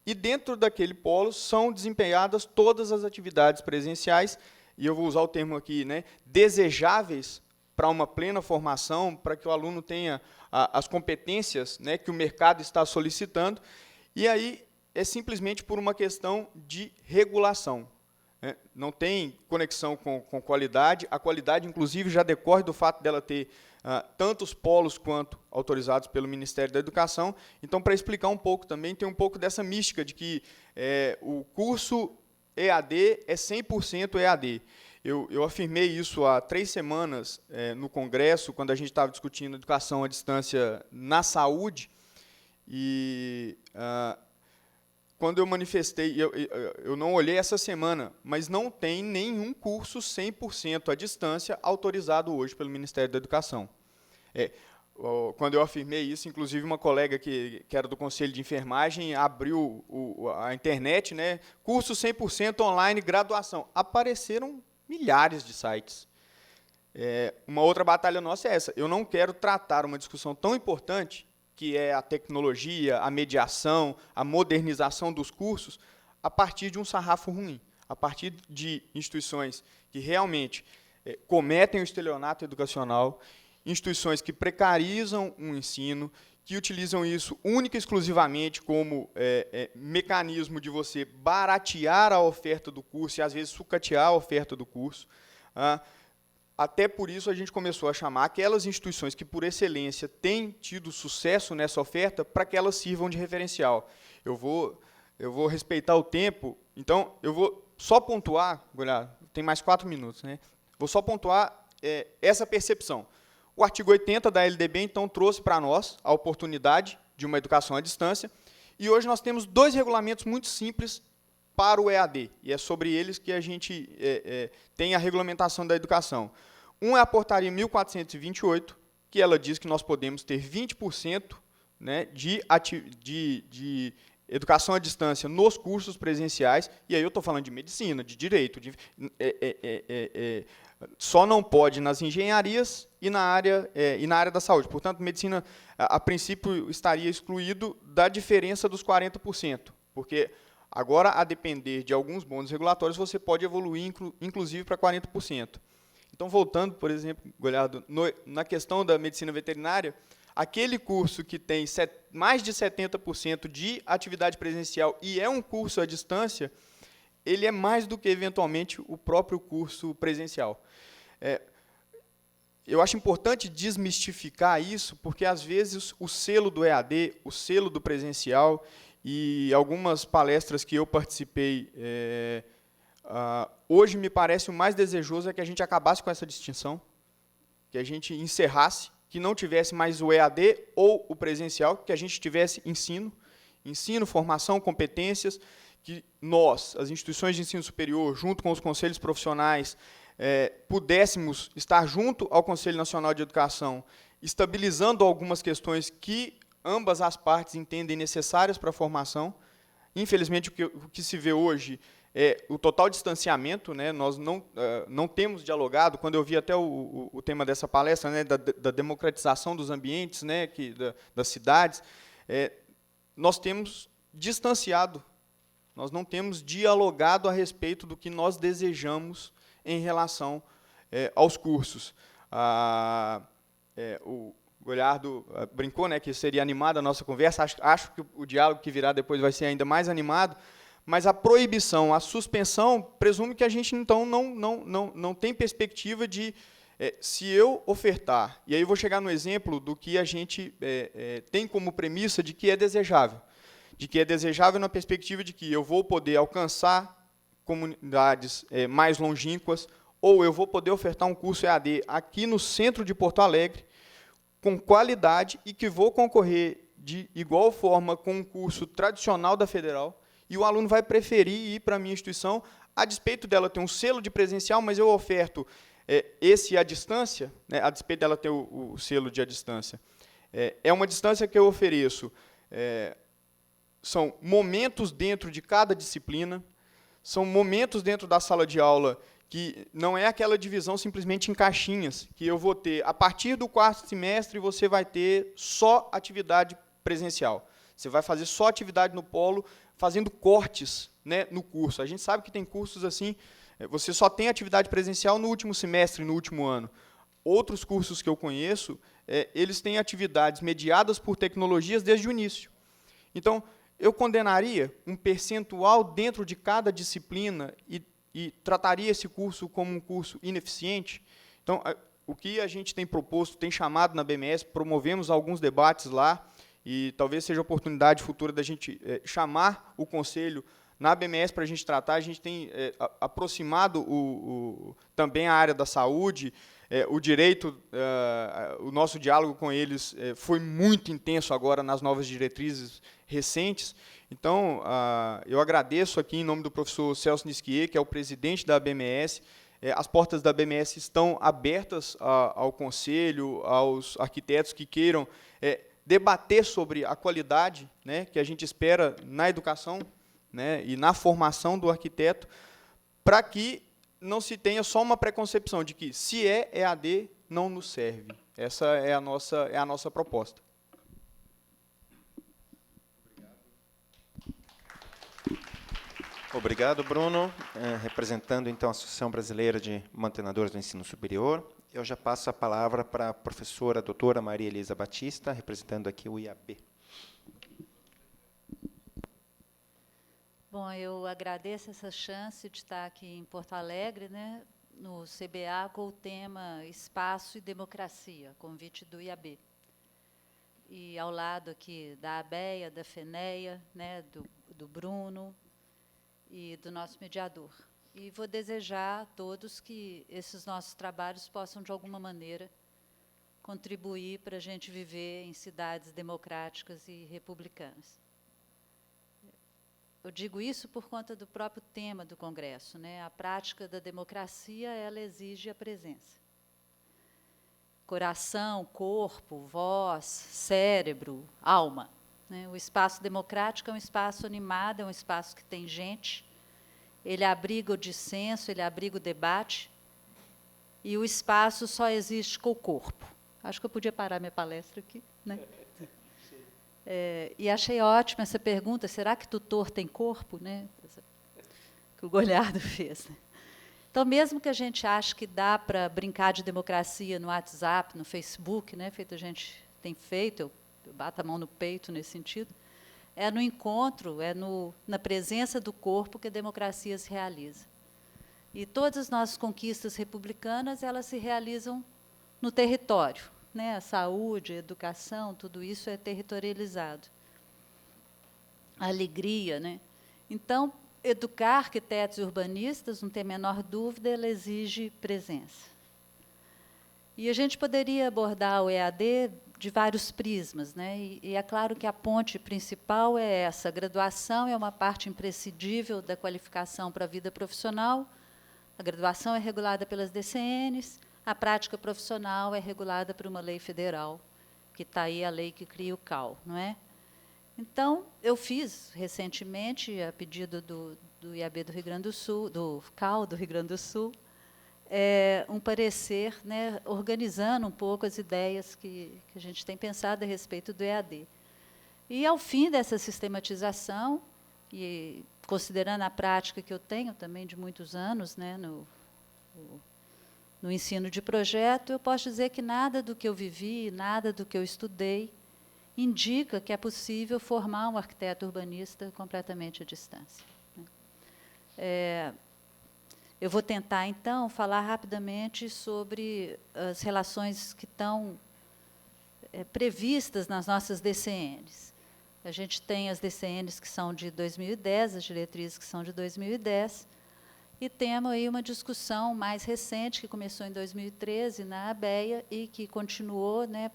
e dentro daquele polo são desempenhadas todas as atividades presenciais, e eu vou usar o termo aqui, né, desejáveis para uma plena formação, para que o aluno tenha as competências, né, que o mercado está solicitando, e aí é simplesmente por uma questão de regulação. Né? Não tem conexão com qualidade, a qualidade, inclusive, já decorre do fato dela ter tantos polos quanto autorizados pelo Ministério da Educação. Então, para explicar um pouco também, tem um pouco dessa mística de que o curso EAD é 100% EAD. Eu afirmei isso há 3 semanas no Congresso, quando a gente estava discutindo educação à distância na saúde, e quando eu manifestei, eu não olhei essa semana, mas não tem nenhum curso 100% à distância autorizado hoje pelo Ministério da Educação. Quando eu afirmei isso, inclusive uma colega que era do Conselho de Enfermagem abriu a internet, né, curso 100% online, graduação. Apareceram milhares de sites. Uma outra batalha nossa é essa. Eu não quero tratar uma discussão tão importante, que é a tecnologia, a mediação, a modernização dos cursos, a partir de um sarrafo ruim, a partir de instituições que realmente cometem o estelionato educacional, instituições que precarizam o ensino, que utilizam isso única e exclusivamente como mecanismo de você baratear a oferta do curso e, às vezes, sucatear a oferta do curso. Até por isso, a gente começou a chamar aquelas instituições que, por excelência, têm tido sucesso nessa oferta para que elas sirvam de referencial. Eu vou respeitar o tempo, então, eu vou só pontuar, tem mais 4 minutos, né? Vou só pontuar essa percepção. O artigo 80 da LDB, então, trouxe para nós a oportunidade de uma educação à distância, e hoje nós temos 2 regulamentos muito simples para o EAD, e é sobre eles que a gente tem a regulamentação da educação. Um é a portaria 1428, que ela diz que nós podemos ter 20%, né, de educação à distância nos cursos presenciais, e aí eu estou falando de medicina, de direito, só não pode nas engenharias e na área da saúde. Portanto, medicina, a princípio, estaria excluído da diferença dos 40%, porque agora, a depender de alguns bônus regulatórios, você pode evoluir, inclusive, para 40%. Então, voltando, por exemplo, na questão da medicina veterinária, aquele curso que tem mais de 70% de atividade presencial e é um curso à distância, ele é mais do que, eventualmente, o próprio curso presencial. Eu acho importante desmistificar isso, porque, às vezes, o selo do EAD, o selo do presencial, e algumas palestras que eu participei, hoje me parece o mais desejoso é que a gente acabasse com essa distinção, que a gente encerrasse, que não tivesse mais o EAD ou o presencial, que a gente tivesse ensino, formação, competências, que nós, as instituições de ensino superior, junto com os conselhos profissionais, pudéssemos estar junto ao Conselho Nacional de Educação, estabilizando algumas questões que ambas as partes entendem necessárias para a formação. Infelizmente, o que se vê hoje é o total distanciamento, né? Nós não temos dialogado. Quando eu vi até o tema dessa palestra, né, da democratização dos ambientes, né, das cidades, nós temos distanciado, nós não temos dialogado a respeito do que nós desejamos em relação aos cursos. O Goliardo brincou, né, que seria animada a nossa conversa. Acho que o diálogo que virá depois vai ser ainda mais animado, mas a proibição, a suspensão, presume que a gente, então, não tem perspectiva de, se eu ofertar, e aí eu vou chegar no exemplo do que a gente tem como premissa de que é desejável na perspectiva de que eu vou poder alcançar comunidades mais longínquas, ou eu vou poder ofertar um curso EAD aqui no centro de Porto Alegre, com qualidade, e que vou concorrer de igual forma com um curso tradicional da Federal, e o aluno vai preferir ir para a minha instituição, a despeito dela ter um selo de presencial, mas eu oferto esse à distância, né, a despeito dela ter o selo de à distância. É uma distância que eu ofereço, são momentos dentro de cada disciplina, são momentos dentro da sala de aula que não é aquela divisão simplesmente em caixinhas, que eu vou ter, a partir do 4º semestre, você vai ter só atividade presencial. Você vai fazer só atividade no polo, fazendo cortes, né, no curso. A gente sabe que tem cursos assim, você só tem atividade presencial no último semestre, no último ano. Outros cursos que eu conheço, eles têm atividades mediadas por tecnologias desde o início. Então, eu condenaria um percentual dentro de cada disciplina e trataria esse curso como um curso ineficiente. Então, o que a gente tem proposto, tem chamado na BMS, promovemos alguns debates lá, e talvez seja a oportunidade futura da gente chamar o conselho na BMS para a gente tratar. A gente tem aproximado também a área da saúde, o direito, o nosso diálogo com eles foi muito intenso agora nas novas diretrizes recentes. Então, eu agradeço aqui em nome do professor Celso Nisquier, que é o presidente da BMS. As portas da BMS estão abertas ao conselho, aos arquitetos que queiram debater sobre a qualidade, né, que a gente espera na educação, né, e na formação do arquiteto, para que não se tenha só uma preconcepção de que, se é EAD, não nos serve. Essa é a nossa proposta. Obrigado, Bruno. Representando, então, a Associação Brasileira de Mantenedores do Ensino Superior, eu já passo a palavra para a professora doutora Maria Elisa Batista, representando aqui o IAB. Bom, eu agradeço essa chance de estar aqui em Porto Alegre, né, no CBA, com o tema Espaço e Democracia, convite do IAB. E ao lado aqui da ABEA, da FENEA, né, do Bruno e do nosso mediador. E vou desejar a todos que esses nossos trabalhos possam, de alguma maneira, contribuir para a gente viver em cidades democráticas e republicanas. Eu digo isso por conta do próprio tema do Congresso, né? A prática da democracia, ela exige a presença. Coração, corpo, voz, cérebro, alma, né? O espaço democrático é um espaço animado, é um espaço que tem gente, ele abriga o dissenso, ele abriga o debate, e o espaço só existe com o corpo. Acho que eu podia parar minha palestra aqui, né? E achei ótima essa pergunta, será que tutor tem corpo, né? Que o Goliardo fez. Né? Então, mesmo que a gente ache que dá para brincar de democracia no WhatsApp, no Facebook, né, feito a gente tem feito, eu bato a mão no peito nesse sentido, é no encontro, na presença do corpo que a democracia se realiza. E todas as nossas conquistas republicanas, elas se realizam no território. Né, a saúde, a educação, tudo isso é territorializado. A alegria. Né? Então, educar arquitetos e urbanistas, não tem a menor dúvida, ela exige presença. E a gente poderia abordar o EAD de vários prismas. Né? E é claro que a ponte principal é essa. A graduação é uma parte imprescindível da qualificação para a vida profissional. A graduação é regulada pelas DCNs, a prática profissional é regulada por uma lei federal, que está aí a lei que cria o CAL, não é? Então, eu fiz recentemente, a pedido do IAB do Rio Grande do Sul, do CAL do Rio Grande do Sul, um parecer, né, organizando um pouco as ideias que a gente tem pensado a respeito do EAD. E, ao fim dessa sistematização, e considerando a prática que eu tenho também de muitos anos, né, no ensino de projeto, eu posso dizer que nada do que eu vivi, nada do que eu estudei, indica que é possível formar um arquiteto urbanista completamente à distância. Eu vou tentar, então, falar rapidamente sobre as relações que estão previstas nas nossas DCNs. A gente tem as DCNs que são de 2010, as diretrizes que são de 2010, e temos aí uma discussão mais recente, que começou em 2013, na ABEA, e que continuou, né,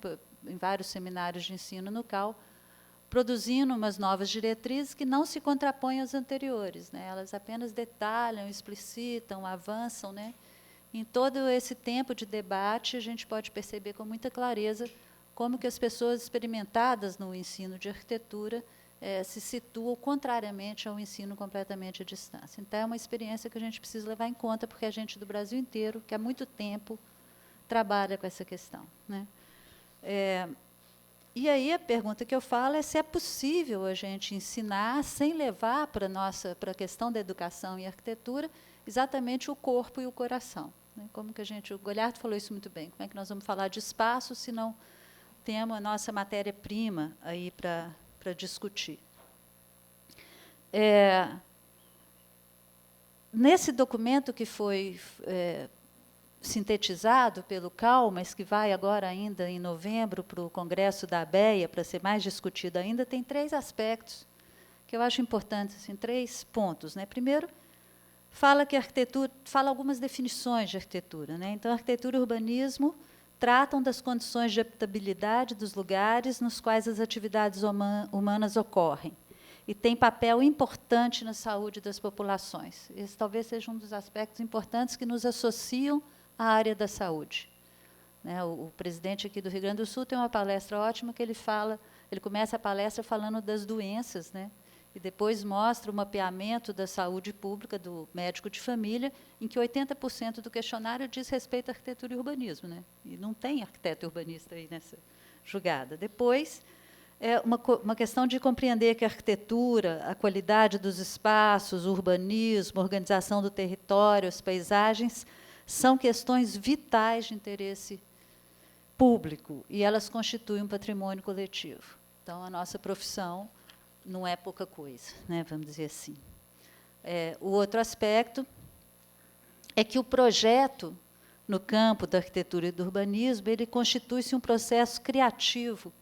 em vários seminários de ensino no CAL, produzindo umas novas diretrizes que não se contrapõem às anteriores. Né? Elas apenas detalham, explicitam, avançam. Né? Em todo esse tempo de debate, a gente pode perceber com muita clareza como que as pessoas experimentadas no ensino de arquitetura se situam contrariamente ao ensino completamente à distância. Então, é uma experiência que a gente precisa levar em conta, porque a gente do Brasil inteiro, que há muito tempo, trabalha com essa questão, né? E aí a pergunta que eu falo é se é possível a gente ensinar sem levar para a questão da educação e arquitetura exatamente o corpo e o coração, né? Como que o Goliardo falou isso muito bem, como é que nós vamos falar de espaço se não temos a nossa matéria-prima aí para discutir. Nesse documento que foi sintetizado pelo CAL, mas que vai agora ainda em novembro para o Congresso da ABEA, para ser mais discutido ainda, tem 3 aspectos que eu acho importantes, assim, 3 pontos, né? Primeiro, fala algumas definições de arquitetura, né? Então, arquitetura e urbanismo tratam das condições de habitabilidade dos lugares nos quais as atividades humanas ocorrem e tem papel importante na saúde das populações. Esse talvez seja um dos aspectos importantes que nos associam à área da saúde, né? O presidente aqui do Rio Grande do Sul tem uma palestra ótima que ele começa a palestra falando das doenças, né? E depois mostra o mapeamento da saúde pública do médico de família, em que 80% do questionário diz respeito à arquitetura e urbanismo, né? E não tem arquiteto e urbanista aí nessa jogada. Depois, uma questão de compreender que a arquitetura, a qualidade dos espaços, o urbanismo, a organização do território, as paisagens, são questões vitais de interesse público, e elas constituem um patrimônio coletivo. Então, a nossa profissão não é pouca coisa, né, vamos dizer assim. O outro aspecto é que o projeto, no campo da arquitetura e do urbanismo, ele constitui-se um processo criativo,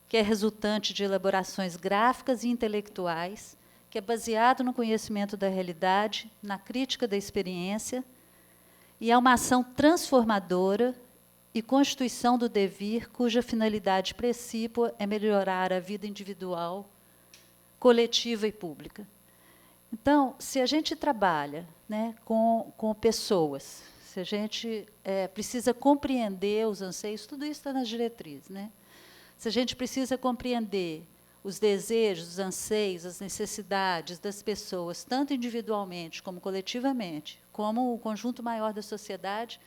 que é resultante de elaborações gráficas e intelectuais, que é baseado no conhecimento da realidade, na crítica da experiência, e é uma ação transformadora e constituição do devir, cuja finalidade precípua é melhorar a vida individual, coletiva e pública. Então, se a gente trabalha, né, com pessoas, se a gente precisa compreender os anseios, tudo isso está nas diretrizes, né? Se a gente precisa compreender os desejos, os anseios, as necessidades das pessoas, tanto individualmente como coletivamente, como o conjunto maior da sociedade,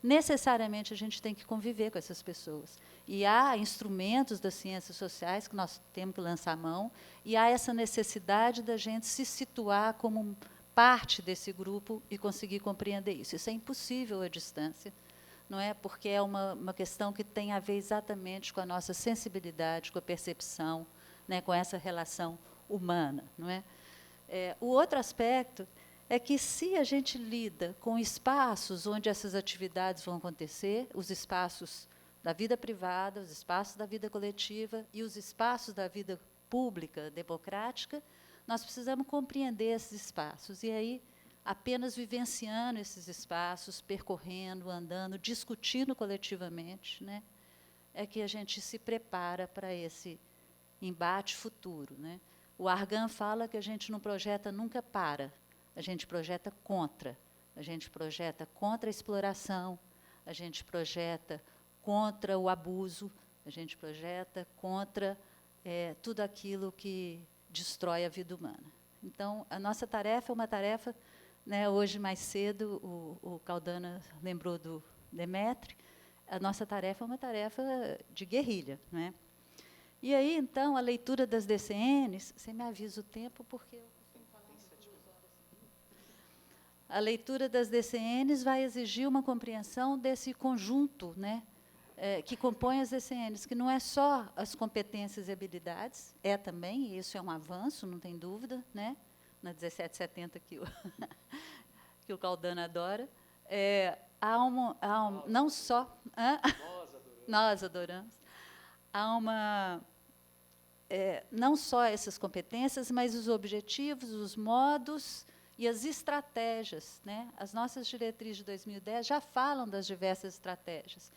necessariamente a gente tem que conviver com essas pessoas. E há instrumentos das ciências sociais que nós temos que lançar a mão, e há essa necessidade da gente se situar como parte desse grupo e conseguir compreender isso. Isso é impossível à distância, não é? Porque é uma questão que tem a ver exatamente com a nossa sensibilidade, com a percepção, né, com essa relação humana, não é? O outro aspecto é que, se a gente lida com espaços onde essas atividades vão acontecer, os espaços da vida privada, os espaços da vida coletiva e os espaços da vida pública, democrática, nós precisamos compreender esses espaços. E aí, apenas vivenciando esses espaços, percorrendo, andando, discutindo coletivamente, né, é que a gente se prepara para esse embate futuro, né? O Argan fala que a gente não projeta nunca para, a gente projeta contra. A gente projeta contra a exploração, a gente projeta contra o abuso, a gente projeta contra tudo aquilo que destrói a vida humana. Então, a nossa tarefa é uma tarefa, né, hoje, mais cedo, o Caldana lembrou do Demetri, a nossa tarefa é uma tarefa de guerrilha, né? E aí, então, a leitura das DCNs, você me avisa o tempo, porque eu costumo falar umas 2 horas. A leitura das DCNs vai exigir uma compreensão desse conjunto, né, que compõe as DCNs, que não é só as competências e habilidades, é também, e isso é um avanço, não tem dúvida, né, na 1770 que o Caldana adora. Não só... Nós adoramos. Há não só essas competências, mas os objetivos, os modos e as estratégias, né? As nossas diretrizes de 2010 já falam das diversas estratégias.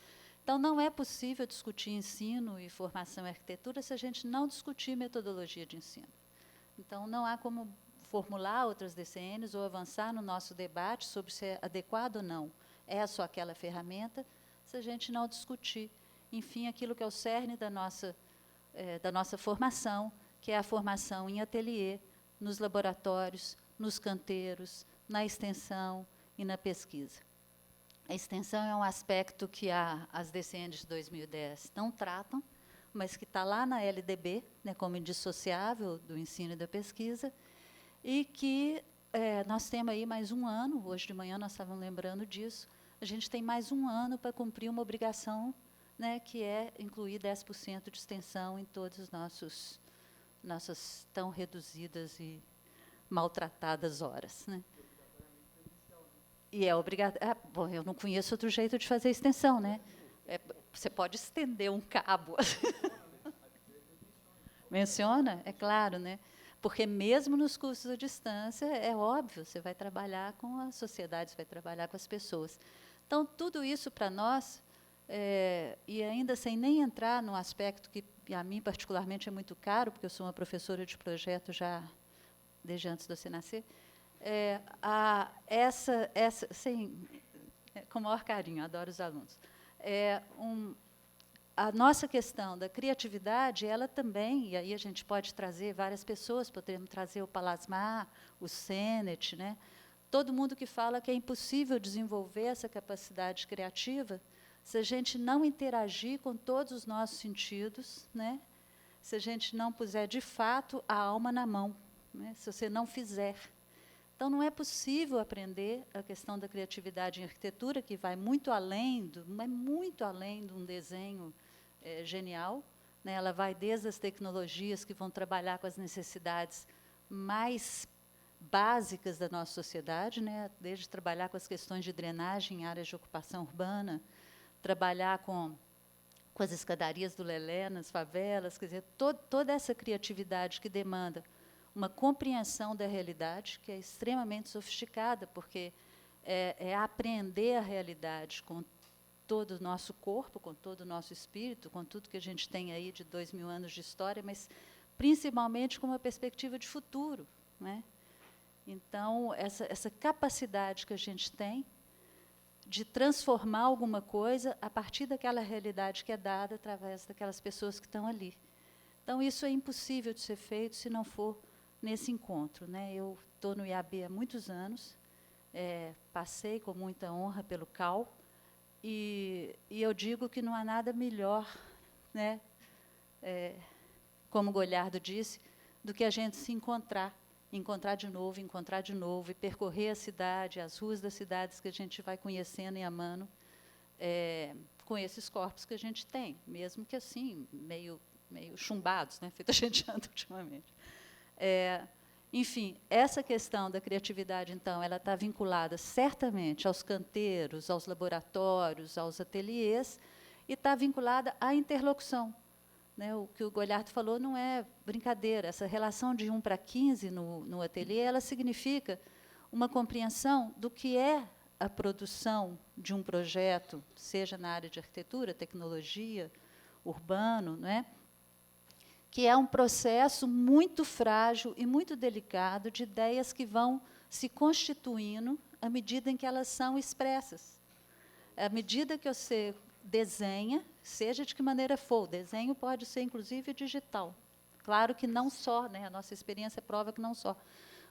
Então, não é possível discutir ensino e formação em arquitetura se a gente não discutir metodologia de ensino. Então, não há como formular outras DCNs ou avançar no nosso debate sobre se é adequado ou não essa ou aquela ferramenta, se a gente não discutir, enfim, aquilo que é o cerne da nossa formação, que é a formação em ateliê, nos laboratórios, nos canteiros, na extensão e na pesquisa. A extensão é um aspecto que as DCNs de 2010 não tratam, mas que está lá na LDB, né, como indissociável do ensino e da pesquisa, e que nós temos aí mais um ano, hoje de manhã nós estávamos lembrando disso, a gente tem mais um ano para cumprir uma obrigação, né, que é incluir 10% de extensão em todas as nossas tão reduzidas e maltratadas horas. Né? E é obrigatório. Bom, eu não conheço outro jeito de fazer extensão, né? Você pode estender um cabo. Menciona? É claro, né? Porque mesmo nos cursos à distância, é óbvio, você vai trabalhar com a sociedade, você vai trabalhar com as pessoas. Então, tudo isso para nós, e ainda sem nem entrar num aspecto que a mim particularmente é muito caro, porque eu sou uma professora de projeto já desde antes de você nascer, sim, com o maior carinho, adoro os alunos. A nossa questão da criatividade, ela também, e aí a gente pode trazer várias pessoas, podemos trazer o Palasmar, o Sennett, né? Todo mundo que fala que é impossível desenvolver essa capacidade criativa se a gente não interagir com todos os nossos sentidos, né? Se a gente não puser, de fato, a alma na mão, né? Se você não fizer. Então, não é possível aprender a questão da criatividade em arquitetura, que vai muito além, muito além de um desenho genial. Né? Ela vai desde as tecnologias que vão trabalhar com as necessidades mais básicas da nossa sociedade, né? Desde trabalhar com as questões de drenagem em áreas de ocupação urbana, trabalhar com as escadarias do Lelé nas favelas, quer dizer, toda essa criatividade que demanda uma compreensão da realidade, que é extremamente sofisticada, porque é aprender a realidade com todo o nosso corpo, com todo o nosso espírito, com tudo que a gente tem aí de 2000 anos de história, mas principalmente com uma perspectiva de futuro. Né? Então, essa capacidade que a gente tem de transformar alguma coisa a partir daquela realidade que é dada através daquelas pessoas que estão ali. Então, isso é impossível de ser feito se não for nesse encontro. Né? Eu estou no IAB há muitos anos, passei com muita honra pelo CAL, e eu digo que não há nada melhor, né, como Goliardo disse, do que a gente se encontrar de novo, e percorrer a cidade, as ruas das cidades que a gente vai conhecendo e amando, com esses corpos que a gente tem, mesmo que assim, meio chumbados, né, feito a gente anda ultimamente. Enfim, essa questão da criatividade, então, ela está vinculada certamente aos canteiros, aos laboratórios, aos ateliês, e está vinculada à interlocução. Né? O que o Goliardo falou não é brincadeira. Essa relação de 1 para 15 no ateliê, ela significa uma compreensão do que é a produção de um projeto, seja na área de arquitetura, tecnologia, urbano, né? Que é um processo muito frágil e muito delicado de ideias que vão se constituindo à medida em que elas são expressas. À medida que você desenha, seja de que maneira for, o desenho pode ser, inclusive, digital. Claro que não só, né? A nossa experiência prova que não só.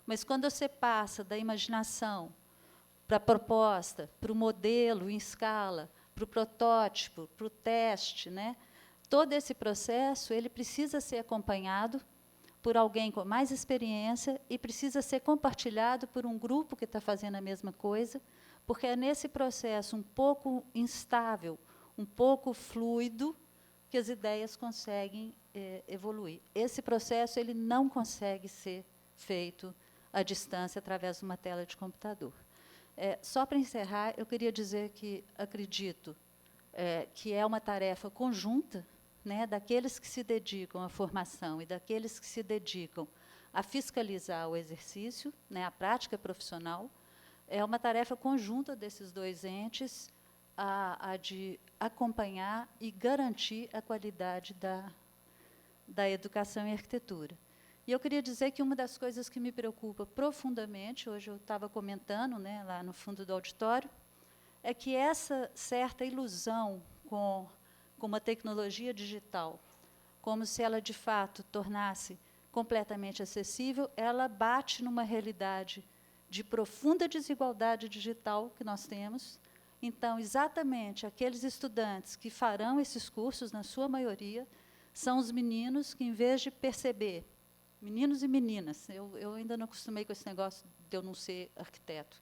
Mas quando você passa da imaginação para a proposta, para o modelo em escala, para o protótipo, para o teste, né? Todo esse processo ele precisa ser acompanhado por alguém com mais experiência e precisa ser compartilhado por um grupo que está fazendo a mesma coisa, porque é nesse processo um pouco instável, um pouco fluido, que as ideias conseguem evoluir. Esse processo ele não consegue ser feito à distância através de uma tela de computador. Só para encerrar, eu queria dizer que acredito que é uma tarefa conjunta, né, daqueles que se dedicam à formação e daqueles que se dedicam a fiscalizar o exercício, né, a prática profissional, é uma tarefa conjunta desses dois entes a de acompanhar e garantir a qualidade da educação em arquitetura. E eu queria dizer que uma das coisas que me preocupa profundamente, hoje eu estava comentando, né, lá no fundo do auditório, é que essa certa ilusão com uma tecnologia digital, como se ela, de fato, tornasse completamente acessível, ela bate numa realidade de profunda desigualdade digital que nós temos. Então, exatamente aqueles estudantes que farão esses cursos, na sua maioria, são os meninos que, em vez de perceber, meninos e meninas, eu ainda não acostumei com esse negócio de eu não ser arquiteto.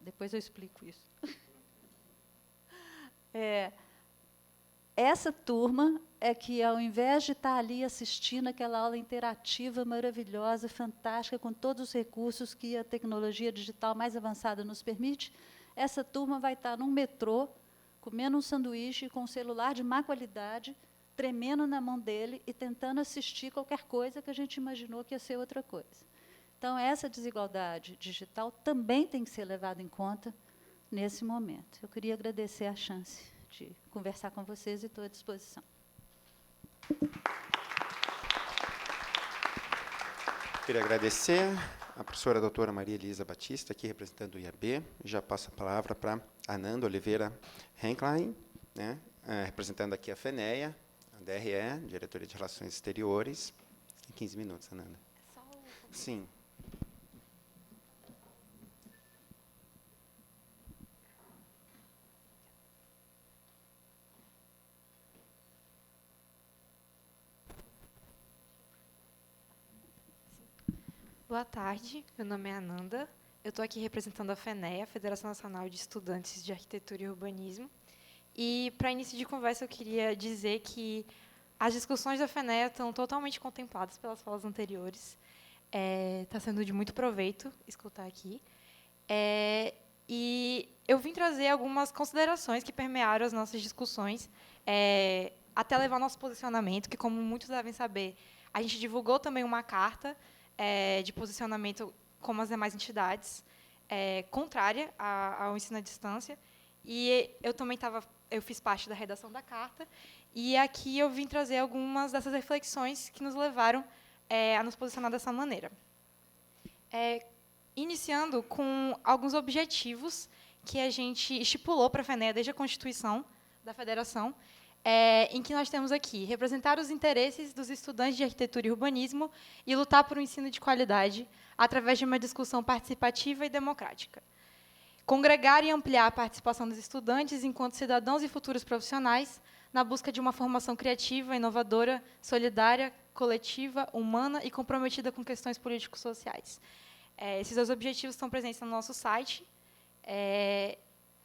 Depois eu explico isso. Essa turma é que, ao invés de estar ali assistindo aquela aula interativa, maravilhosa, fantástica, com todos os recursos que a tecnologia digital mais avançada nos permite, essa turma vai estar num metrô, comendo um sanduíche com um celular de má qualidade, tremendo na mão dele e tentando assistir qualquer coisa que a gente imaginou que ia ser outra coisa. Então, essa desigualdade digital também tem que ser levada em conta nesse momento. Eu queria agradecer a chance de conversar com vocês e estou à disposição. Queria agradecer a professora doutora Maria Elisa Batista, aqui representando o IAB. Já passo a palavra para Ananda Oliveira Henklein, né, representando aqui a FENEA, a DRE, Diretoria de Relações Exteriores. Em 15 minutos, Ananda. Sim. Boa tarde, meu nome é Ananda, eu estou aqui representando a FENEA, Federação Nacional de Estudantes de Arquitetura e Urbanismo, e, para início de conversa, eu queria dizer que as discussões da FENEA estão totalmente contempladas pelas falas anteriores, está sendo de muito proveito escutar aqui, e eu vim trazer algumas considerações que permearam as nossas discussões, até levar nosso posicionamento, que, como muitos devem saber, a gente divulgou também uma carta de posicionamento, como as demais entidades, contrária ao ensino à distância. E eu fiz parte da redação da carta, e aqui eu vim trazer algumas dessas reflexões que nos levaram a nos posicionar dessa maneira. Iniciando com alguns objetivos que a gente estipulou para a FENEA desde a Constituição da Federação, em que nós temos aqui representar os interesses dos estudantes de arquitetura e urbanismo e lutar por um ensino de qualidade através de uma discussão participativa e democrática. Congregar e ampliar a participação dos estudantes enquanto cidadãos e futuros profissionais na busca de uma formação criativa, inovadora, solidária, coletiva, humana e comprometida com questões político-sociais. Esses dois objetivos estão presentes no nosso site,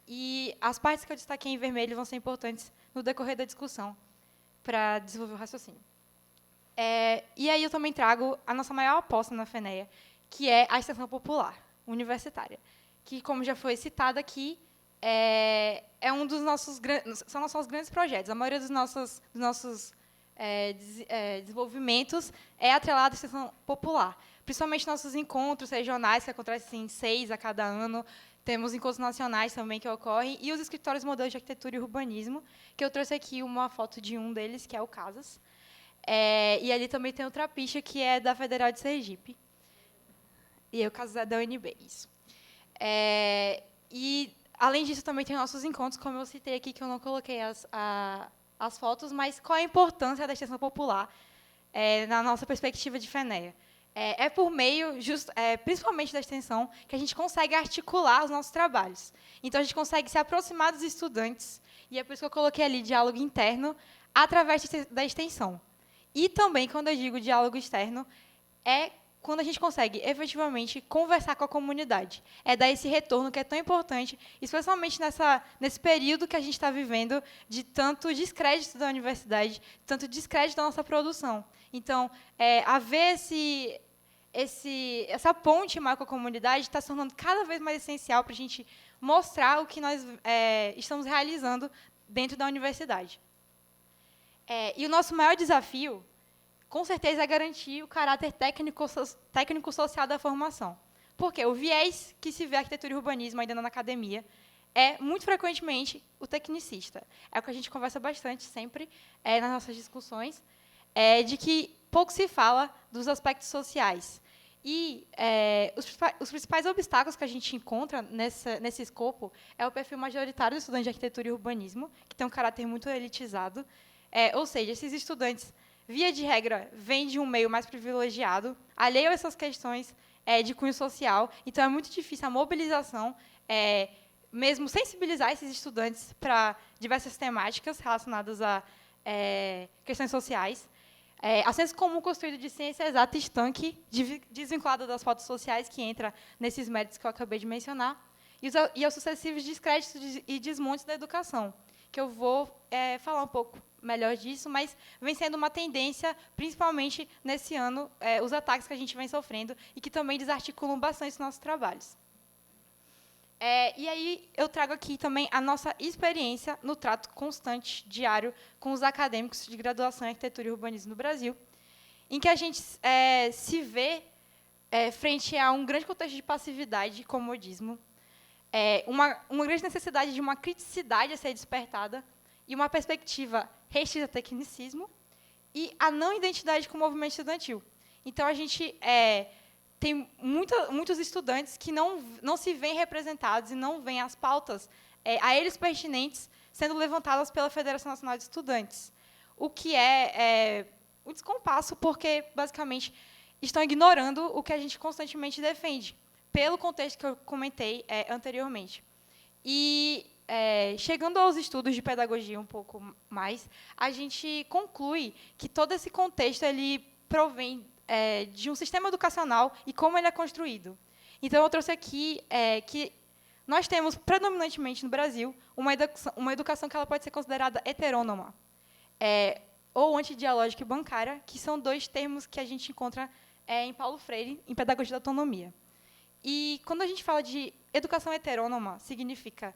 e as partes que eu destaquei em vermelho vão ser importantes no decorrer da discussão, para desenvolver o raciocínio. E aí eu também trago a nossa maior aposta na FENEA, que é a extensão popular, universitária, que, como já foi citado aqui, são nossos grandes projetos. A maioria dos nossos desenvolvimentos é atrelado à extensão popular, principalmente nossos encontros regionais, que acontecem 6 a cada ano. Temos encontros nacionais também que ocorrem, e os escritórios modelos de arquitetura e urbanismo, que eu trouxe aqui uma foto de um deles, que é o Casas. E ali também tem outra picha, que é da Federal de Sergipe. E o Casas é da UNB, isso. E, além disso, também tem nossos encontros, como eu citei aqui, que eu não coloquei as fotos, mas qual a importância da extensão popular na nossa perspectiva de FENEA? Por meio, principalmente da extensão, que a gente consegue articular os nossos trabalhos. Então, a gente consegue se aproximar dos estudantes, e é por isso que eu coloquei ali diálogo interno, através da extensão. E também, quando eu digo diálogo externo, é quando a gente consegue, efetivamente, conversar com a comunidade. Dar esse retorno que é tão importante, especialmente nesse período que a gente está vivendo, de tanto descrédito da universidade, tanto descrédito da nossa produção. Então, haver essa ponte com a comunidade está se tornando cada vez mais essencial para a gente mostrar o que nós estamos realizando dentro da universidade. E o nosso maior desafio, com certeza, é garantir o caráter técnico-social da formação. Porque o viés que se vê arquitetura e urbanismo ainda na academia é, muito frequentemente, o tecnicista. É o que a gente conversa bastante sempre nas nossas discussões, de que pouco se fala dos aspectos sociais. E os principais obstáculos que a gente encontra nesse escopo é o perfil majoritário do estudante de arquitetura e urbanismo, que tem um caráter muito elitizado, Ou seja, esses estudantes, via de regra, vêm de um meio mais privilegiado, alheio a essas questões de cunho social, então é muito difícil a mobilização, mesmo sensibilizar esses estudantes para diversas temáticas relacionadas a questões sociais. A senso comum construído de ciência exata estanque, desvinculada das pautas sociais, que entra nesses méritos que eu acabei de mencionar, e aos sucessivos descréditos e desmontes da educação, que eu vou falar um pouco melhor disso, mas vem sendo uma tendência, principalmente nesse ano, os ataques que a gente vem sofrendo e que também desarticulam bastante os nossos trabalhos. E aí eu trago aqui também a nossa experiência no trato constante, diário, com os acadêmicos de graduação em arquitetura e urbanismo no Brasil, em que a gente se vê frente a um grande contexto de passividade e comodismo, uma grande necessidade de uma criticidade a ser despertada e uma perspectiva restrita a tecnicismo e a não identidade com o movimento estudantil. Então, a gente tem muitos estudantes que não se veem representados e não veem as pautas a eles pertinentes sendo levantadas pela Federação Nacional de Estudantes, o que é um descompasso, porque, basicamente, estão ignorando o que a gente constantemente defende, pelo contexto que eu comentei anteriormente. E, chegando aos estudos de pedagogia um pouco mais, a gente conclui que todo esse contexto ele provém de um sistema educacional e como ele é construído. Então, eu trouxe aqui que nós temos, predominantemente no Brasil, uma educação que ela pode ser considerada heterônoma, ou antidialógica e bancária, que são dois termos que a gente encontra em Paulo Freire, em Pedagogia da Autonomia. E, quando a gente fala de educação heterônoma, significa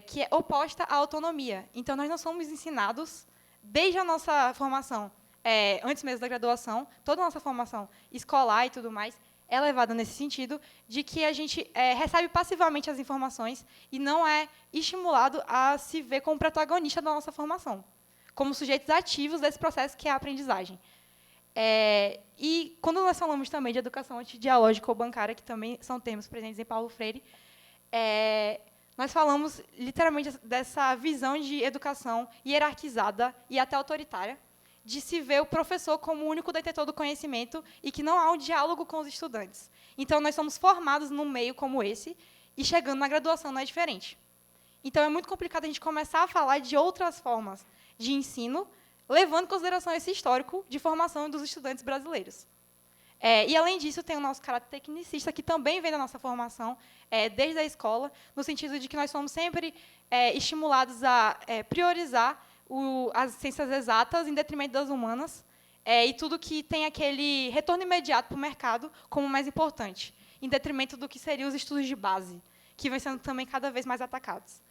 que é oposta à autonomia. Então, nós não somos ensinados, desde a nossa formação, antes mesmo da graduação, toda a nossa formação escolar e tudo mais, é levada nesse sentido de que a gente recebe passivamente as informações e não é estimulado a se ver como protagonista da nossa formação, como sujeitos ativos desse processo que é a aprendizagem. E, quando nós falamos também de educação antidialógica ou bancária, que também são termos presentes em Paulo Freire, nós falamos, literalmente, dessa visão de educação hierarquizada e até autoritária, de se ver o professor como o único detentor do conhecimento e que não há um diálogo com os estudantes. Então, nós somos formados num meio como esse, e chegando na graduação não é diferente. Então, é muito complicado a gente começar a falar de outras formas de ensino, levando em consideração esse histórico de formação dos estudantes brasileiros. E, além disso, tem o nosso caráter tecnicista, que também vem da nossa formação, desde a escola, no sentido de que nós somos sempre estimulados a priorizar as ciências exatas em detrimento das humanas, e tudo que tem aquele retorno imediato para o mercado como mais importante, em detrimento do que seriam os estudos de base, que vêm sendo também cada vez mais atacados.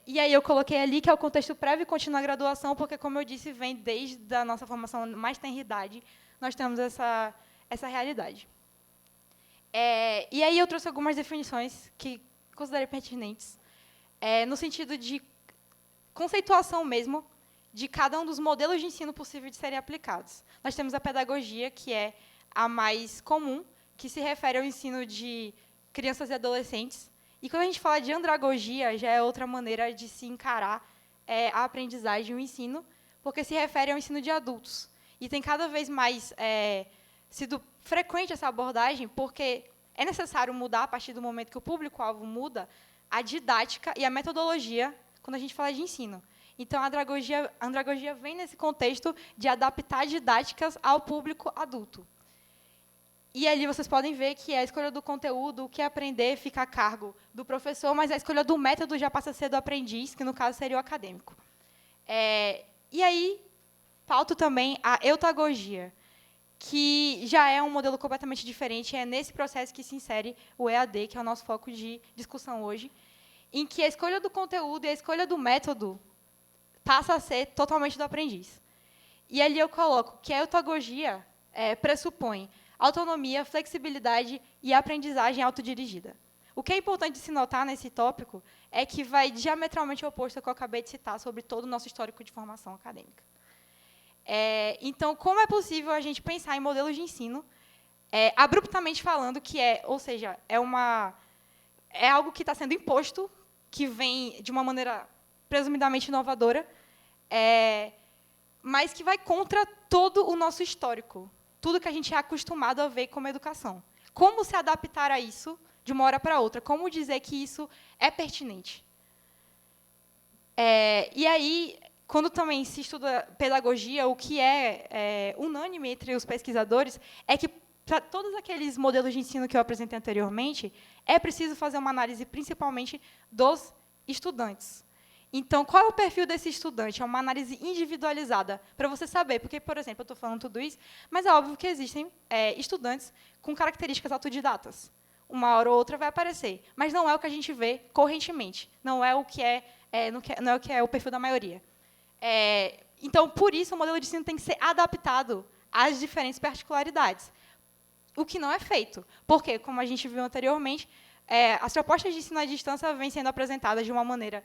E aí eu coloquei ali que é o contexto prévio e contínuo à graduação, porque, como eu disse, vem desde a nossa formação mais tenra idade, nós temos essa realidade. E aí eu trouxe algumas definições que considerei pertinentes, no sentido de conceituação mesmo de cada um dos modelos de ensino possível de serem aplicados. Nós temos a pedagogia, que é a mais comum, que se refere ao ensino de crianças e adolescentes. E, quando a gente fala de andragogia, já é outra maneira de se encarar a aprendizagem e o ensino, porque se refere ao ensino de adultos. E tem cada vez mais sido frequente essa abordagem, porque é necessário mudar, a partir do momento que o público-alvo muda, a didática e a metodologia quando a gente fala de ensino. Então, a andragogia vem nesse contexto de adaptar didáticas ao público adulto. E ali vocês podem ver que a escolha do conteúdo, o que aprender, fica a cargo do professor, mas a escolha do método já passa a ser do aprendiz, que, no caso, seria o acadêmico. E aí, pauto também a eutagogia, que já é um modelo completamente diferente, é nesse processo que se insere o EAD, que é o nosso foco de discussão hoje, em que a escolha do conteúdo e a escolha do método passa a ser totalmente do aprendiz. E ali eu coloco que a eutagogia pressupõe autonomia, flexibilidade e aprendizagem autodirigida. O que é importante de se notar nesse tópico é que vai diametralmente oposto ao que eu acabei de citar sobre todo o nosso histórico de formação acadêmica. Então, como é possível a gente pensar em modelos de ensino, abruptamente falando, que ou seja, é algo que está sendo imposto, que vem de uma maneira presumidamente inovadora, mas que vai contra todo o nosso histórico, tudo que a gente é acostumado a ver como educação. Como se adaptar a isso de uma hora para outra? Como dizer que isso é pertinente? E aí, quando também se estuda pedagogia, o que é unânime entre os pesquisadores é que, para todos aqueles modelos de ensino que eu apresentei anteriormente, é preciso fazer uma análise, principalmente, dos estudantes. Então, qual é o perfil desse estudante? É uma análise individualizada, para você saber. Porque, por exemplo, eu estou falando tudo isso, mas é óbvio que existem estudantes com características autodidatas. Uma hora ou outra vai aparecer, mas não é o que a gente vê correntemente. Não é o que é o perfil da maioria. Então, por isso, o modelo de ensino tem que ser adaptado às diferentes particularidades. O que não é feito. Porque, como a gente viu anteriormente, as propostas de ensino à distância vêm sendo apresentadas de uma maneira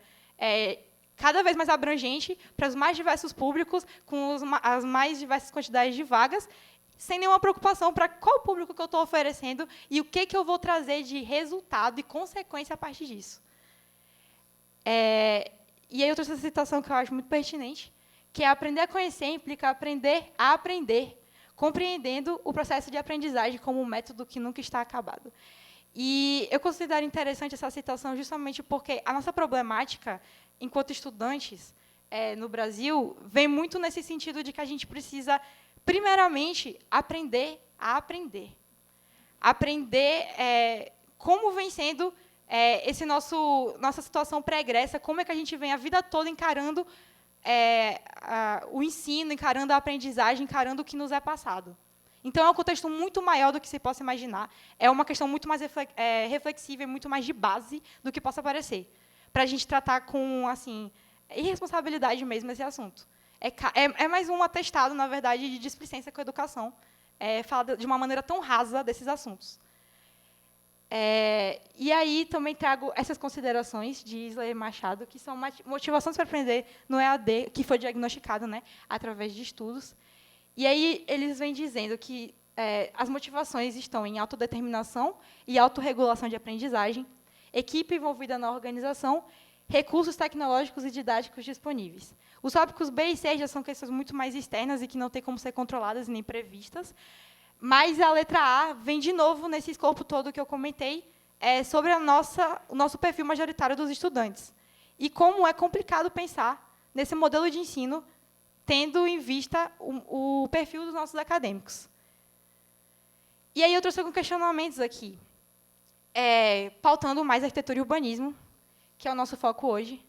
cada vez mais abrangente para os mais diversos públicos, com as mais diversas quantidades de vagas, sem nenhuma preocupação para qual público que eu estou oferecendo e o que eu vou trazer de resultado e consequência a partir disso. E aí eu trouxe essa citação que eu acho muito pertinente, que é aprender a conhecer implica aprender a aprender, compreendendo o processo de aprendizagem como um método que nunca está acabado. E eu considero interessante essa citação justamente porque a nossa problemática, enquanto estudantes no Brasil, vem muito nesse sentido de que a gente precisa, primeiramente, aprender a aprender. Aprender como vem sendo nossa situação pregressa, como é que a gente vem a vida toda encarando o ensino, encarando a aprendizagem, encarando o que nos é passado. Então, é um contexto muito maior do que se possa imaginar. É uma questão muito mais reflexiva e muito mais de base do que possa parecer, para a gente tratar com irresponsabilidade mesmo esse assunto. É mais um atestado, na verdade, de displicência com a educação, falar de uma maneira tão rasa desses assuntos. E aí também trago essas considerações de Isla e Machado, que são motivações para aprender no EAD, que foi diagnosticado, né, através de estudos. E aí eles vêm dizendo que as motivações estão em autodeterminação e autorregulação de aprendizagem, equipe envolvida na organização, recursos tecnológicos e didáticos disponíveis. Os tópicos B e C já são questões muito mais externas e que não têm como ser controladas nem previstas, mas a letra A vem, de novo, nesse escopo todo que eu comentei, sobre o nosso perfil majoritário dos estudantes. E como é complicado pensar nesse modelo de ensino tendo em vista o perfil dos nossos acadêmicos. E aí eu trouxe alguns questionamentos aqui, pautando mais arquitetura e urbanismo, que é o nosso foco hoje.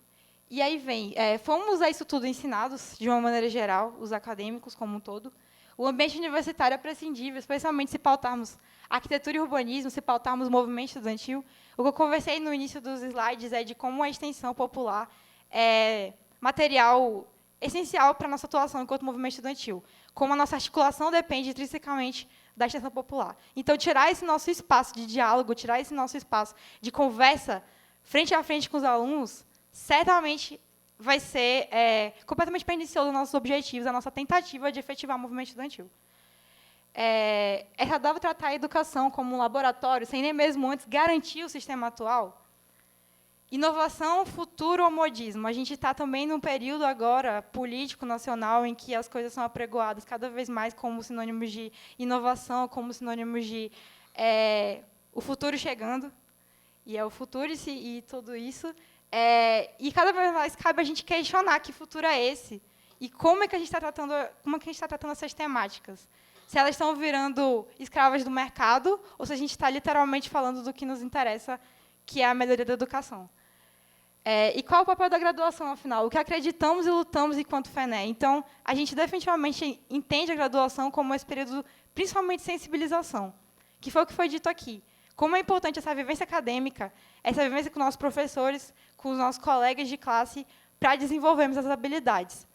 E aí vem, fomos a isso tudo ensinados, de uma maneira geral, os acadêmicos como um todo. O ambiente universitário é prescindível, especialmente se pautarmos arquitetura e urbanismo, se pautarmos movimento estudantil. O que eu conversei no início dos slides é de como a extensão popular é material essencial para a nossa atuação enquanto movimento estudantil, como a nossa articulação depende intrinsecamente da extensão popular. Então, tirar esse nosso espaço de diálogo, tirar esse nosso espaço de conversa frente a frente com os alunos, certamente vai ser completamente pernicioso aos nossos objetivos, a nossa tentativa de efetivar o movimento estudantil. É saudável tratar a educação como um laboratório, sem nem mesmo antes garantir o sistema atual? Inovação, futuro ou modismo? A gente está também num período agora político nacional em que as coisas são apregoadas cada vez mais como sinônimos de inovação, como sinônimos de o futuro chegando, e é o futuro e tudo isso. E cada vez mais cabe a gente questionar que futuro é esse e como é que a gente está tratando essas temáticas. Se elas estão virando escravas do mercado ou se a gente está literalmente falando do que nos interessa, que é a melhoria da educação. E qual é o papel da graduação, afinal? O que acreditamos e lutamos enquanto FENE? Então, a gente definitivamente entende a graduação como esse período, principalmente de sensibilização, que foi o que foi dito aqui. Como é importante essa vivência acadêmica, essa vivência com nossos professores, com os nossos colegas de classe, para desenvolvermos essas habilidades.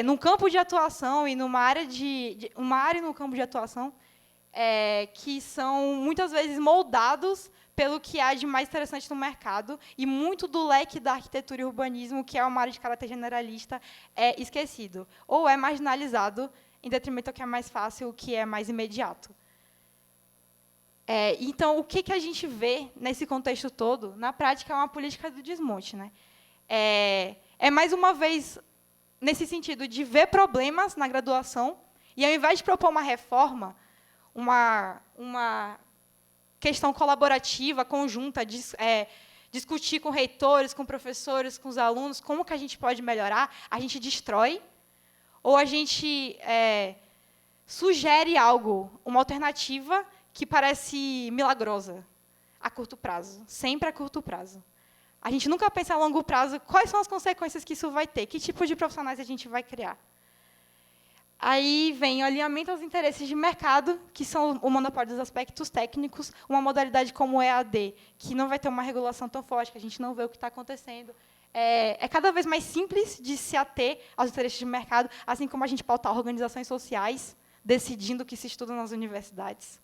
Num campo de atuação e numa área e num campo de atuação que são, muitas vezes, moldados pelo que há de mais interessante no mercado, e muito do leque da arquitetura e urbanismo, que é uma área de caráter generalista, é esquecido, ou é marginalizado, em detrimento ao que é mais fácil, o que é mais imediato. Então, o que a gente vê nesse contexto todo, na prática, é uma política do desmonte, né? Mais uma vez, nesse sentido de ver problemas na graduação e, ao invés de propor uma reforma, uma questão colaborativa, conjunta, discutir com reitores, com professores, com os alunos, como que a gente pode melhorar, a gente destrói, ou a gente sugere algo, uma alternativa que parece milagrosa, a curto prazo, sempre a curto prazo. A gente nunca pensa a longo prazo quais são as consequências que isso vai ter, que tipo de profissionais a gente vai criar. Aí vem o alinhamento aos interesses de mercado, que são o monopólio dos aspectos técnicos, uma modalidade como o EAD, que não vai ter uma regulação tão forte, que a gente não vê o que está acontecendo. É cada vez mais simples de se ater aos interesses de mercado, assim como a gente pautar organizações sociais, decidindo o que se estuda nas universidades.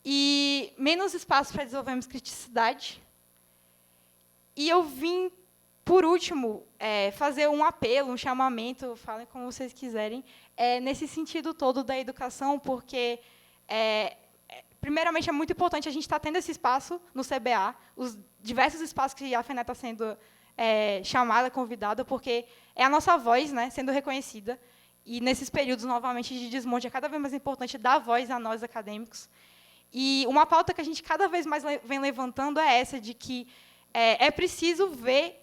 E menos espaço para desenvolvermos criticidade. E eu vim, por último, fazer um apelo, um chamamento, falem como vocês quiserem, nesse sentido todo da educação, porque, primeiramente, é muito importante a gente estar tendo esse espaço no CBA, os diversos espaços que a FENE está sendo chamada, convidada, porque é a nossa voz, né, sendo reconhecida, e, nesses períodos, novamente, de desmonte, é cada vez mais importante dar voz a nós, acadêmicos. E uma pauta que a gente cada vez mais vem levantando é essa, de que é preciso ver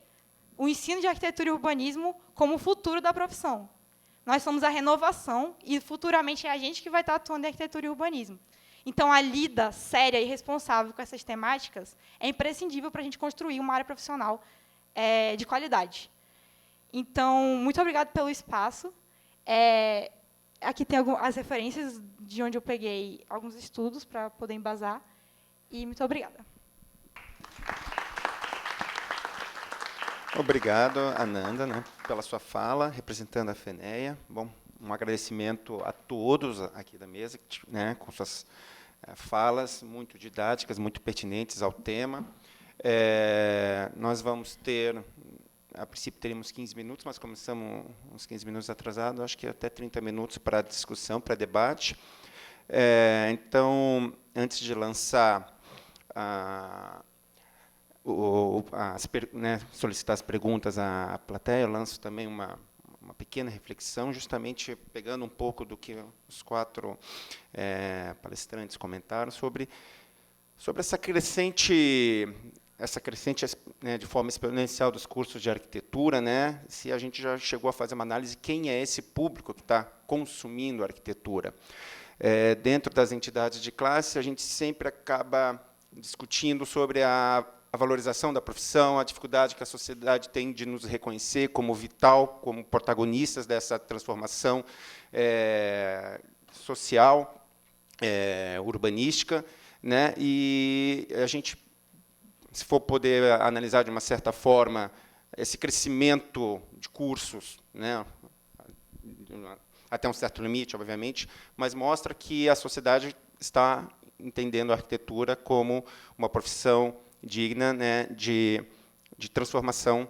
o ensino de arquitetura e urbanismo como o futuro da profissão. Nós somos a renovação e, futuramente, é a gente que vai estar atuando em arquitetura e urbanismo. Então, a lida séria e responsável com essas temáticas é imprescindível para a gente construir uma área profissional de qualidade. Então, muito obrigada pelo espaço. Aqui tem as referências de onde eu peguei alguns estudos para poder embasar. E muito obrigada. Obrigado, Ananda, né, pela sua fala, representando a FENEA. Bom, um agradecimento a todos aqui da mesa, né, com suas falas muito didáticas, muito pertinentes ao tema. Nós vamos ter, a princípio teríamos 15 minutos, mas começamos uns 15 minutos atrasados, acho que até 30 minutos para discussão, para debate. Então, antes de lançar solicitar as perguntas à plateia, eu lanço também uma pequena reflexão, justamente pegando um pouco do que os 4 palestrantes comentaram sobre essa crescente, né, de forma exponencial dos cursos de arquitetura, né, se a gente já chegou a fazer uma análise de quem é esse público que está consumindo a arquitetura. Dentro das entidades de classe, a gente sempre acaba discutindo sobre a valorização da profissão, a dificuldade que a sociedade tem de nos reconhecer como vital, como protagonistas dessa transformação social, urbanística, né? E a gente, se for poder analisar de uma certa forma esse crescimento de cursos, né, até um certo limite, obviamente, mas mostra que a sociedade está entendendo a arquitetura como uma profissão digna, né, de transformação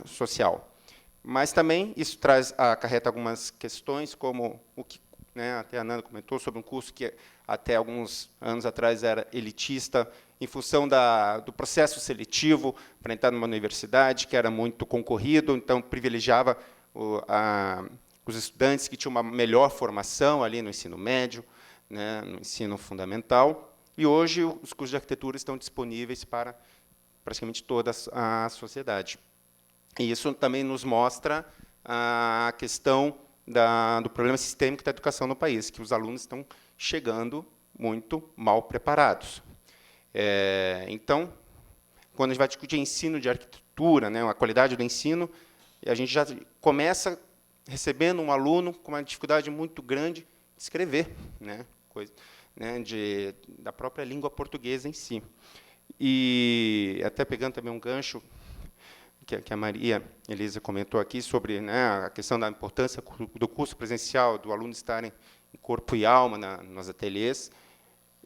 social. Mas também isso acarreta algumas questões, como o que, né, até a Ananda comentou, sobre um curso que até alguns anos atrás era elitista, em função do processo seletivo para entrar numa universidade, que era muito concorrido, então privilegiava os estudantes que tinham uma melhor formação ali no ensino médio, né, no ensino fundamental. E hoje os cursos de arquitetura estão disponíveis para praticamente toda a sociedade. E isso também nos mostra a questão do problema sistêmico da educação no país, que os alunos estão chegando muito mal preparados. Então, quando a gente vai discutir ensino de arquitetura, né, a qualidade do ensino, a gente já começa recebendo um aluno com uma dificuldade muito grande de escrever, né, da própria língua portuguesa em si. E, até pegando também um gancho que a Maria Elisa comentou aqui sobre, né, a questão da importância do curso presencial, do aluno estarem em corpo e alma nos ateliês,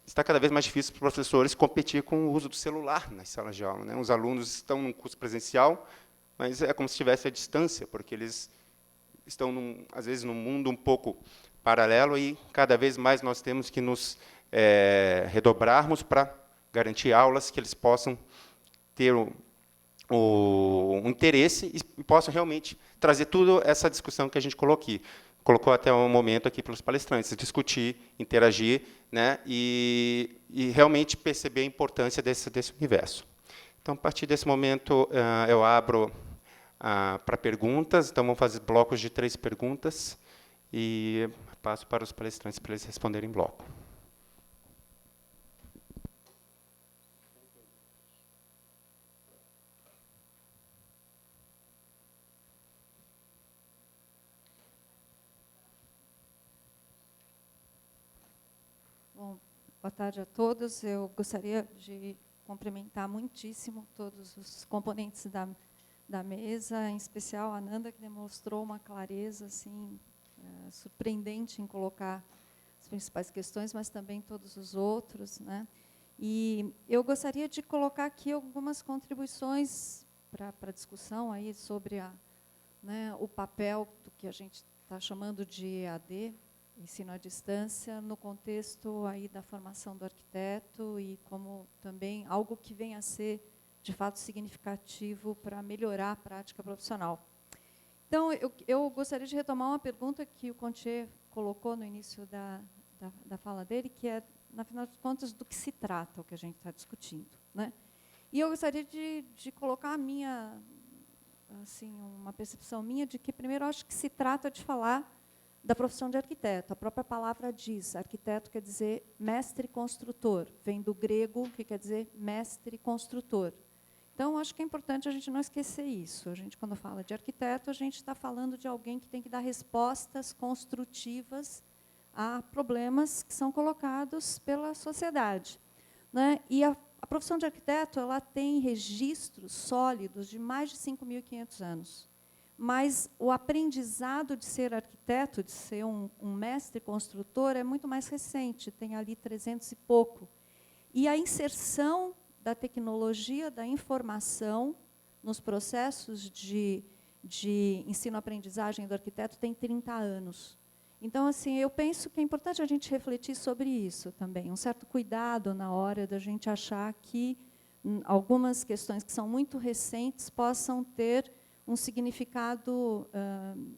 está cada vez mais difícil para os professores competir com o uso do celular nas salas de aula, né? Os alunos estão num curso presencial, mas é como se estivesse à distância, porque eles estão, às vezes, num mundo um pouco paralelo, e cada vez mais nós temos que nos redobrarmos para garantir aulas que eles possam ter o interesse e possam realmente trazer toda essa discussão que a gente colocou até o momento aqui pelos palestrantes, discutir, interagir, né, e realmente perceber a importância desse universo. Então, a partir desse momento, eu abro para perguntas. Então, vamos fazer blocos de 3 perguntas e passo para os palestrantes para eles responderem em bloco. Bom, boa tarde a todos. Eu gostaria de cumprimentar muitíssimo todos os componentes da mesa, em especial a Nanda, que demonstrou uma clareza assim, surpreendente em colocar as principais questões, mas também todos os outros, né? E eu gostaria de colocar aqui algumas contribuições para a discussão aí sobre o papel do que a gente está chamando de EAD, ensino à distância, no contexto aí da formação do arquiteto e como também algo que venha a ser, de fato, significativo para melhorar a prática profissional. Então, eu gostaria de retomar uma pergunta que o Contier colocou no início da fala dele, que é, na final de contas, do que se trata o que a gente está discutindo, né? E eu gostaria de colocar a minha, assim, uma percepção minha de que, primeiro, eu acho que se trata de falar da profissão de arquiteto. A própria palavra diz, arquiteto quer dizer mestre construtor, vem do grego, que quer dizer mestre construtor. Então, acho que é importante a gente não esquecer isso. A gente, quando fala de arquiteto, a gente está falando de alguém que tem que dar respostas construtivas a problemas que são colocados pela sociedade, né? E a profissão de arquiteto, ela tem registros sólidos de mais de 5.500 anos. Mas o aprendizado de ser arquiteto, de ser um mestre construtor, é muito mais recente, tem ali 300 e pouco. E a inserção da tecnologia, da informação, nos processos de ensino-aprendizagem do arquiteto tem 30 anos. Então, assim, eu penso que é importante a gente refletir sobre isso também, um certo cuidado na hora da gente achar que algumas questões que são muito recentes possam ter um significado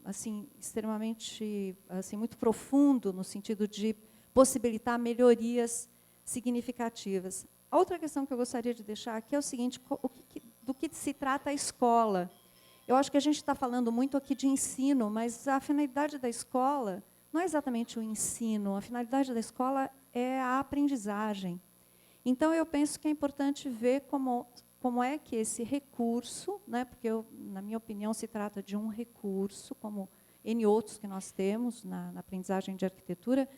assim, extremamente assim, muito profundo, no sentido de possibilitar melhorias significativas. A outra questão que eu gostaria de deixar aqui é o seguinte, do que se trata a escola. Eu acho que a gente está falando muito aqui de ensino, mas a finalidade da escola não é exatamente o ensino, a finalidade da escola é a aprendizagem. Então, eu penso que é importante ver como é que esse recurso, né, porque, na minha opinião, se trata de um recurso, como N outros que nós temos na aprendizagem de arquitetura,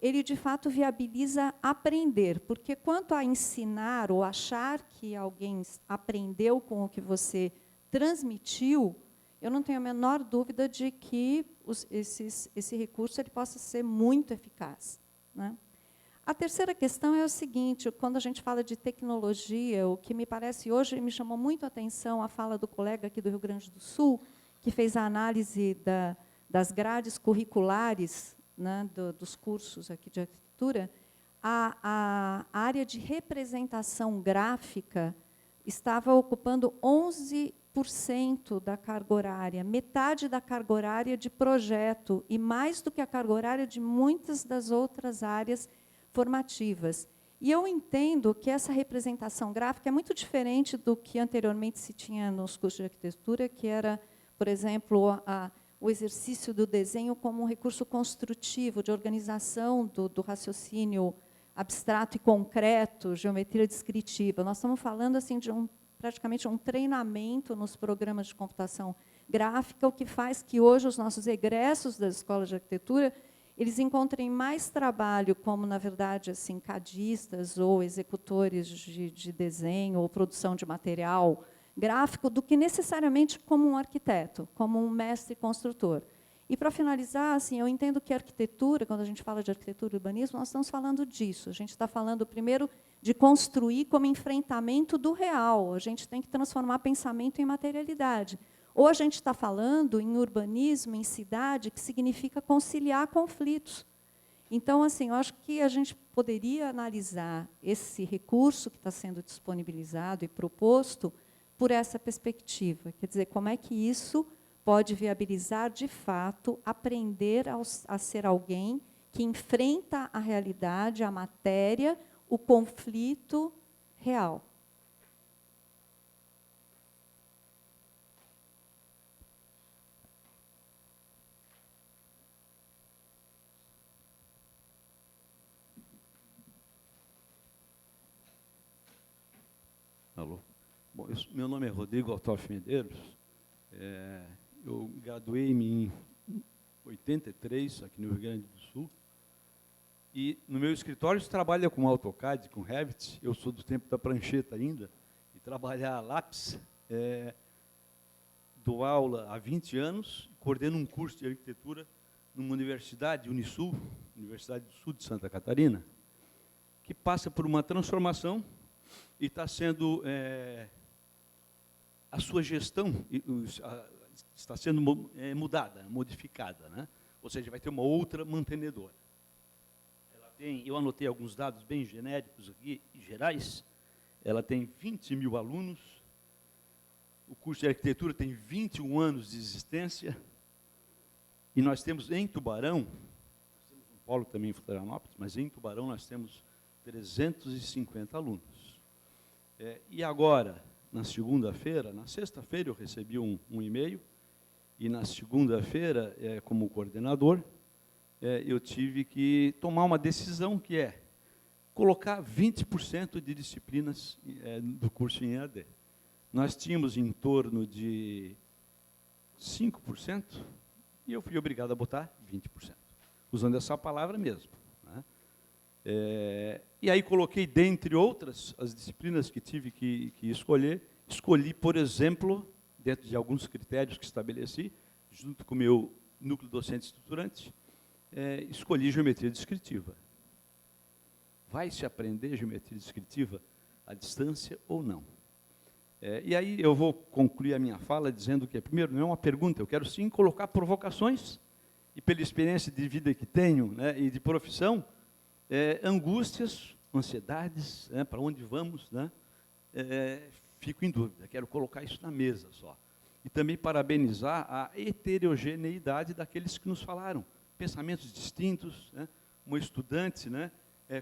ele, de fato, viabiliza aprender. Porque, quanto a ensinar ou achar que alguém aprendeu com o que você transmitiu, eu não tenho a menor dúvida de que esse recurso ele possa ser muito eficaz, né? A terceira questão é o seguinte, quando a gente fala de tecnologia, o que me parece hoje, me chamou muito a atenção a fala do colega aqui do Rio Grande do Sul, que fez a análise das grades curriculares, né, dos cursos aqui de arquitetura. A área de representação gráfica estava ocupando 11% da carga horária, metade da carga horária de projeto, e mais do que a carga horária de muitas das outras áreas formativas. E eu entendo que essa representação gráfica é muito diferente do que anteriormente se tinha nos cursos de arquitetura, que era, por exemplo, o exercício do desenho como um recurso construtivo, de organização do raciocínio abstrato e concreto, geometria descritiva. Nós estamos falando assim, de praticamente um treinamento nos programas de computação gráfica, o que faz que hoje os nossos egressos das escolas de arquitetura eles encontrem mais trabalho como, na verdade, assim, cadistas ou executores de desenho ou produção de material gráfico do que necessariamente como um arquiteto, como um mestre construtor. E, para finalizar, assim, eu entendo que a arquitetura, quando a gente fala de arquitetura e urbanismo, nós estamos falando disso. A gente está falando, primeiro, de construir como enfrentamento do real. A gente tem que transformar pensamento em materialidade. Ou a gente está falando em urbanismo, em cidade, que significa conciliar conflitos. Então, assim, eu acho que a gente poderia analisar esse recurso que está sendo disponibilizado e proposto por essa perspectiva. Quer dizer, como é que isso pode viabilizar, de fato, aprender a ser alguém que enfrenta a realidade, a matéria, o conflito real. Alô. Bom, meu nome é Rodrigo Altoff Medeiros. Eu graduei-me em 83, aqui no Rio Grande do Sul. E no meu escritório se trabalha com AutoCAD, com Revit. Eu sou do tempo da prancheta ainda. E trabalhar a lápis. Dou aula há 20 anos, coordeno um curso de arquitetura numa universidade, Unisul, Universidade do Sul de Santa Catarina, que passa por uma transformação e está sendo a sua gestão está sendo mudada, modificada, né? Ou seja, vai ter uma outra mantenedora. Eu anotei alguns dados bem genéricos aqui, gerais. Ela tem 20 mil alunos. O curso de arquitetura tem 21 anos de existência. E nós temos em Tubarão, nós temos um polo também em Florianópolis, mas em Tubarão nós temos 350 alunos. E agora, na segunda-feira, na sexta-feira eu recebi um e-mail, e na segunda-feira, como coordenador, eu tive que tomar uma decisão que é colocar 20% de disciplinas do curso em EAD. Nós tínhamos em torno de 5%, e eu fui obrigado a botar 20%, usando essa palavra mesmo, né? E aí coloquei, dentre outras, as disciplinas que tive que escolher. Escolhi, por exemplo, dentro de alguns critérios que estabeleci, junto com o meu núcleo docente estruturante, escolhi geometria descritiva. Vai se aprender geometria descritiva à distância ou não? E aí eu vou concluir a minha fala dizendo que, primeiro, não é uma pergunta, eu quero sim colocar provocações, e pela experiência de vida que tenho, né, e de profissão, angústias, ansiedades, para onde vamos, né? Fico em dúvida, quero colocar isso na mesa só. E também parabenizar a heterogeneidade daqueles que nos falaram, pensamentos distintos, né? Um estudante, né,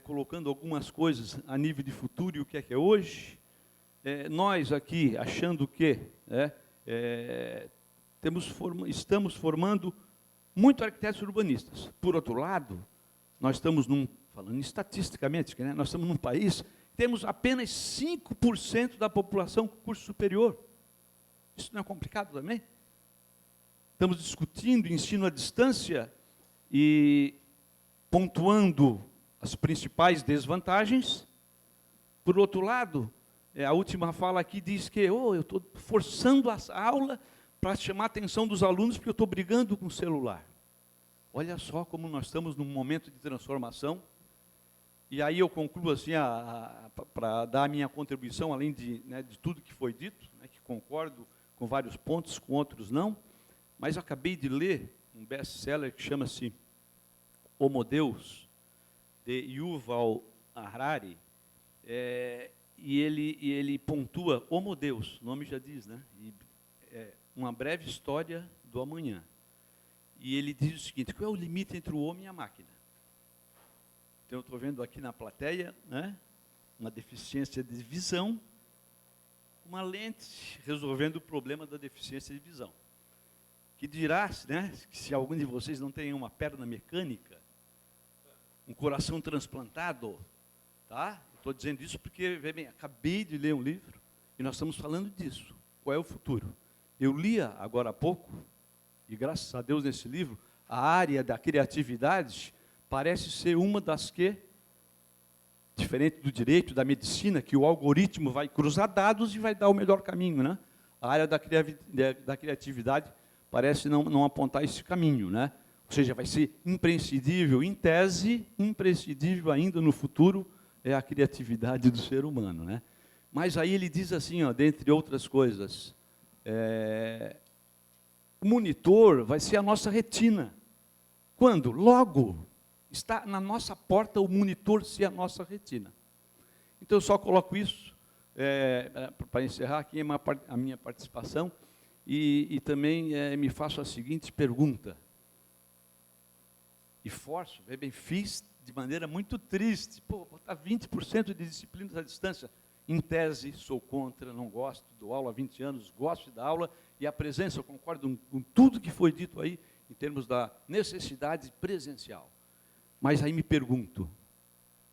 colocando algumas coisas a nível de futuro e o que é hoje. Nós aqui, achando que estamos formando muito arquitetos urbanistas. Por outro lado, nós estamos falando estatisticamente, né, nós estamos num país que temos apenas 5% da população com curso superior. Isso não é complicado também? Estamos discutindo ensino à distância e pontuando as principais desvantagens. Por outro lado, a última fala aqui diz que eu estou forçando a aula para chamar a atenção dos alunos porque eu estou brigando com o celular. Olha só como nós estamos num momento de transformação. E aí eu concluo assim, para dar a minha contribuição, além de tudo que foi dito, né, que concordo com vários pontos, com outros não, mas eu acabei de ler um best-seller que chama-se Homo Deus, de Yuval Harari, e ele pontua Homo Deus, o nome já diz, né? Uma breve história do amanhã. E ele diz o seguinte: qual é o limite entre o homem e a máquina? Então, eu estou vendo aqui na plateia, né, uma deficiência de visão, uma lente resolvendo o problema da deficiência de visão. Que dirá, né, que se algum de vocês não tem uma perna mecânica, um coração transplantado, tá? Estou dizendo isso porque, veja bem, acabei de ler um livro e nós estamos falando disso. Qual é o futuro? Eu lia agora há pouco, e graças a Deus nesse livro, a área da criatividade parece ser uma das que, diferente do direito, da medicina, que o algoritmo vai cruzar dados e vai dar o melhor caminho, né? A área da criatividade parece não apontar esse caminho, né? Ou seja, vai ser imprescindível, em tese, imprescindível ainda no futuro, a criatividade do ser humano, né? Mas aí ele diz assim, dentre outras coisas, o monitor vai ser a nossa retina. Quando? Logo. Está na nossa porta o monitor ser a nossa retina. Então, eu só coloco isso para encerrar aqui a minha participação, e também me faço a seguinte pergunta. E forço, fiz de maneira muito triste. Pô, botar 20% de disciplinas à distância. Em tese, sou contra, não gosto, dou aula há 20 anos, gosto da aula, e a presença, eu concordo com tudo que foi dito aí, em termos da necessidade presencial. Mas aí me pergunto,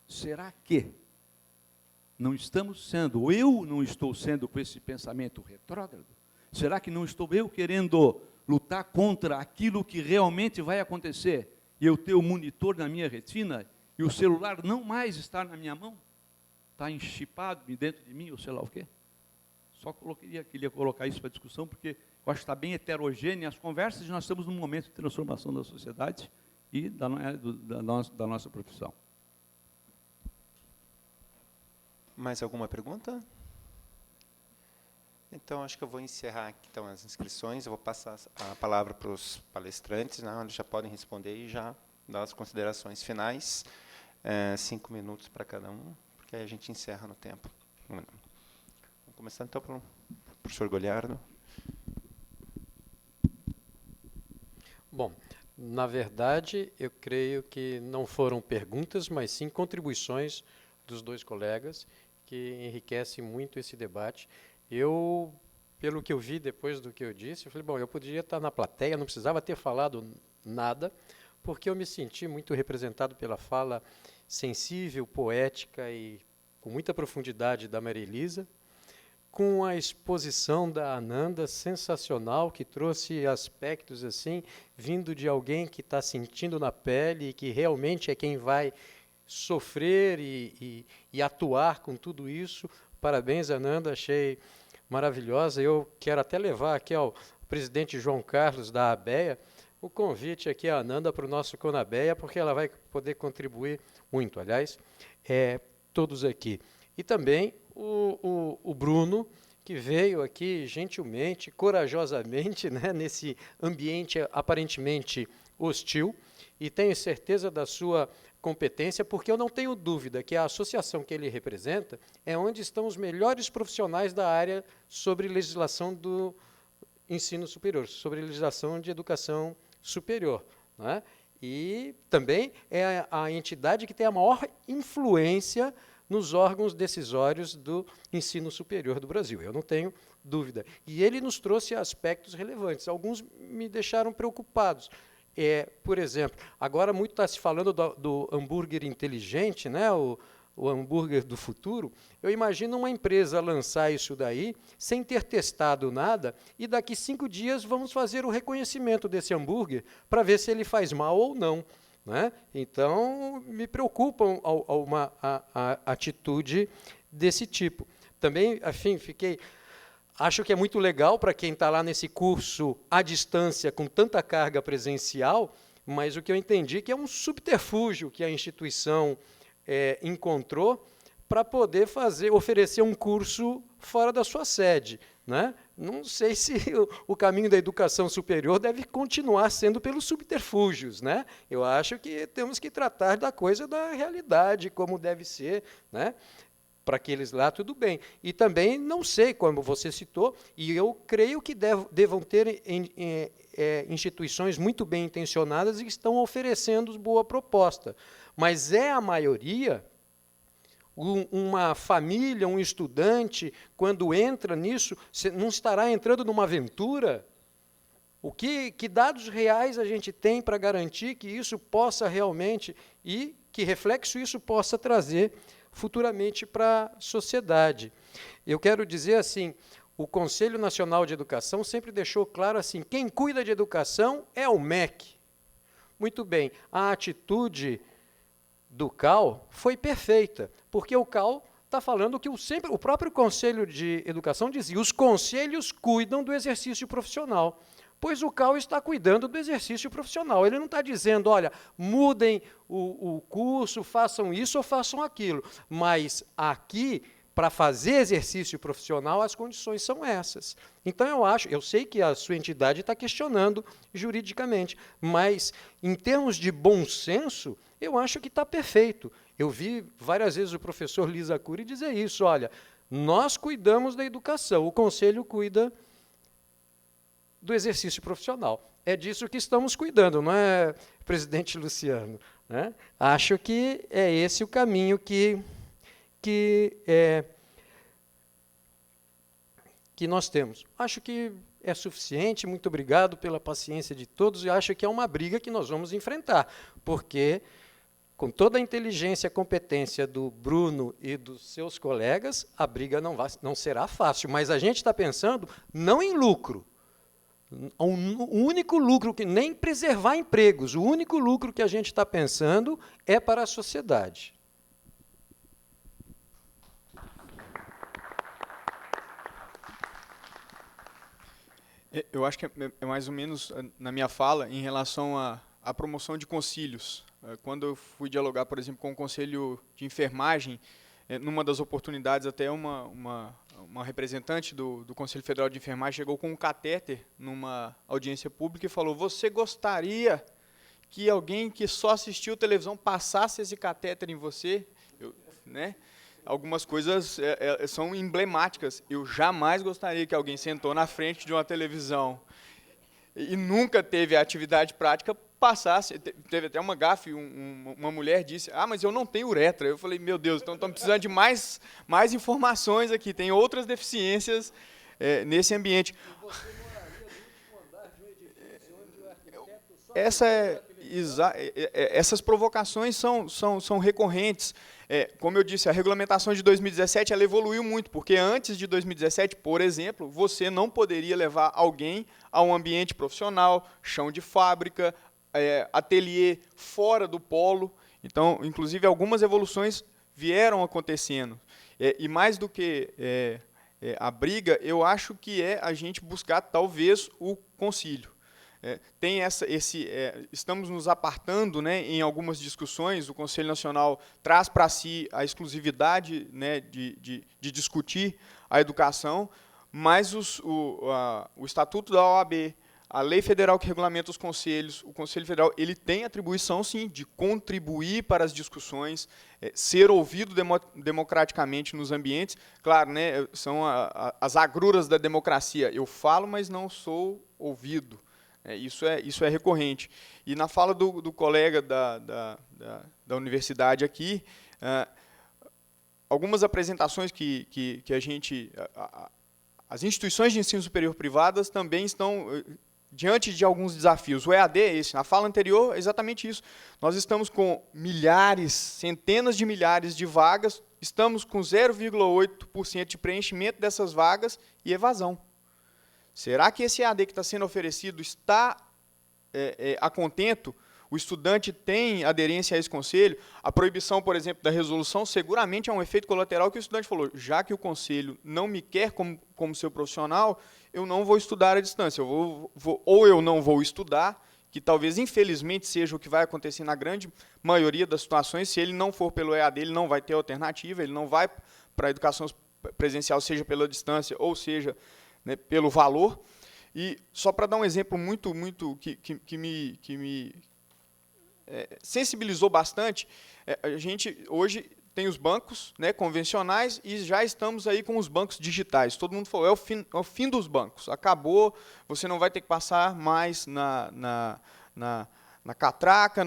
será que não estamos sendo, ou eu não estou sendo com esse pensamento retrógrado? Será que não estou eu querendo lutar contra aquilo que realmente vai acontecer? E eu ter o monitor na minha retina e o celular não mais estar na minha mão? Está enchipado dentro de mim, ou sei lá o quê? Só queria colocar isso para discussão, porque eu acho que está bem heterogênea as conversas, e nós estamos num momento de transformação da sociedade e da nossa profissão. Mais alguma pergunta? Então, acho que eu vou encerrar aqui, então, as inscrições. Eu vou passar a palavra para os palestrantes, né, onde já podem responder e já dar as considerações finais. 5 minutos para cada um, porque aí a gente encerra no tempo. Vamos começar, então, pelo professor Goliardo. Bom, na verdade, eu creio que não foram perguntas, mas sim contribuições dos dois colegas, que enriquecem muito esse debate. Eu, pelo que eu vi depois do que eu disse, eu falei, bom, eu podia estar na plateia, não precisava ter falado nada, porque eu me senti muito representado pela fala sensível, poética e com muita profundidade da Maria Elisa, com a exposição da Ananda sensacional, que trouxe aspectos assim, vindo de alguém que está sentindo na pele e que realmente é quem vai sofrer e atuar com tudo isso. Parabéns, Ananda, achei maravilhosa. Eu quero até levar aqui ao presidente João Carlos da ABEA o convite aqui à Ananda para o nosso Conabeia, porque ela vai poder contribuir muito. Aliás, todos aqui. E também o Bruno, que veio aqui gentilmente, corajosamente, né, nesse ambiente aparentemente hostil, e tenho certeza da sua competência, porque eu não tenho dúvida que a associação que ele representa é onde estão os melhores profissionais da área sobre legislação do ensino superior, sobre legislação de educação superior, né? E também é a entidade que tem a maior influência nos órgãos decisórios do ensino superior do Brasil, eu não tenho dúvida. E ele nos trouxe aspectos relevantes, alguns me deixaram preocupados. Por exemplo, agora muito está se falando do hambúrguer inteligente, né, o hambúrguer do futuro. Eu imagino uma empresa lançar isso daí, sem ter testado nada, e daqui 5 dias vamos fazer o reconhecimento desse hambúrguer para ver se ele faz mal ou não, né? Então, me preocupa uma atitude desse tipo. Também, enfim, acho que é muito legal para quem está lá nesse curso à distância, com tanta carga presencial, mas o que eu entendi que é um subterfúgio que a instituição encontrou para poder oferecer um curso fora da sua sede, né? Não sei se o caminho da educação superior deve continuar sendo pelos subterfúgios, né? Eu acho que temos que tratar da coisa da realidade, como deve ser, né? Para aqueles lá, tudo bem. E também, não sei, como você citou, e eu creio que devam ter instituições muito bem intencionadas e que estão oferecendo boa proposta. Mas é a maioria, uma família, um estudante, quando entra nisso, não estará entrando numa aventura? Que dados reais a gente tem para garantir que isso possa realmente, e que reflexo isso possa trazer futuramente para a sociedade? Eu quero dizer assim, o Conselho Nacional de Educação sempre deixou claro assim, quem cuida de educação é o MEC. Muito bem, a atitude do CAL foi perfeita, porque o CAL está falando que o próprio Conselho de Educação dizia, os conselhos cuidam do exercício profissional. Pois o CAL está cuidando do exercício profissional. Ele não está dizendo, olha, mudem o curso, façam isso ou façam aquilo. Mas aqui, para fazer exercício profissional, as condições são essas. Então, eu sei que a sua entidade está questionando juridicamente, mas, em termos de bom senso, eu acho que está perfeito. Eu vi várias vezes o professor Lisa Cury dizer isso, olha, Nós cuidamos da educação, o Conselho cuida do exercício profissional. É disso que estamos cuidando, não é, presidente Luciano? Né? Acho que é esse o caminho que nós temos. Acho que é suficiente, muito obrigado pela paciência de todos, e acho que é uma briga que nós vamos enfrentar, porque, com toda a inteligência e a competência do Bruno e dos seus colegas, a briga não será fácil, mas a gente está pensando não em lucro. O único lucro, que nem preservar empregos, o único lucro que a gente está pensando é para a sociedade. Eu acho que é mais ou menos na minha fala em relação à promoção de concílios. Quando eu fui dialogar, por exemplo, com o Conselho de Enfermagem, numa das oportunidades, até uma representante do Conselho Federal de Enfermagem chegou com um catéter numa audiência pública e falou: você gostaria que alguém que só assistiu televisão passasse esse catéter em você? Né? Algumas coisas são emblemáticas. Eu jamais gostaria que alguém sentou na frente de uma televisão e nunca teve a atividade prática passasse. Teve até uma gafe, uma mulher disse: mas eu não tenho uretra. Eu falei: meu Deus, então estamos precisando de mais informações aqui, tem outras deficiências nesse ambiente. Essas provocações são recorrentes. Como eu disse, a regulamentação de 2017 ela evoluiu muito, porque antes de 2017, por exemplo, você não poderia levar alguém a um ambiente profissional, chão de fábrica, ateliê fora do polo. Então, inclusive, algumas evoluções vieram acontecendo. E mais do que a briga, eu acho que é a gente buscar, talvez, o concílio. Tem estamos nos apartando, né, em algumas discussões. O Conselho Nacional traz para si a exclusividade, né, de discutir a educação, mas o Estatuto da OAB, a lei federal que regulamenta os conselhos, o Conselho Federal, ele tem atribuição, sim, de contribuir para as discussões, ser ouvido democraticamente nos ambientes. Claro, né, são as agruras da democracia. Eu falo, mas não sou ouvido. Isso é recorrente. E na fala do colega da universidade aqui, algumas apresentações que a gente... As instituições de ensino superior privadas também estão diante de alguns desafios. O EAD é esse. Na fala anterior, é exatamente isso. Nós estamos com milhares, centenas de milhares de vagas, estamos com 0,8% de preenchimento dessas vagas e evasão. Será que esse EAD que está sendo oferecido está a contento? O estudante tem aderência a esse conselho? A proibição, por exemplo, da resolução, seguramente é um efeito colateral que o estudante falou: já que o conselho não me quer como seu profissional, eu não vou estudar à distância. Ou eu não vou estudar, que talvez, infelizmente, seja o que vai acontecer na grande maioria das situações. Se ele não for pelo EAD, ele não vai ter alternativa, ele não vai para a educação presencial, seja pela distância, ou seja, né, pelo valor. E só para dar um exemplo muito que me sensibilizou bastante, a gente hoje tem os bancos, né, convencionais, e já estamos aí com os bancos digitais. Todo mundo falou: é o fim dos bancos, acabou, você não vai ter que passar mais na catraca,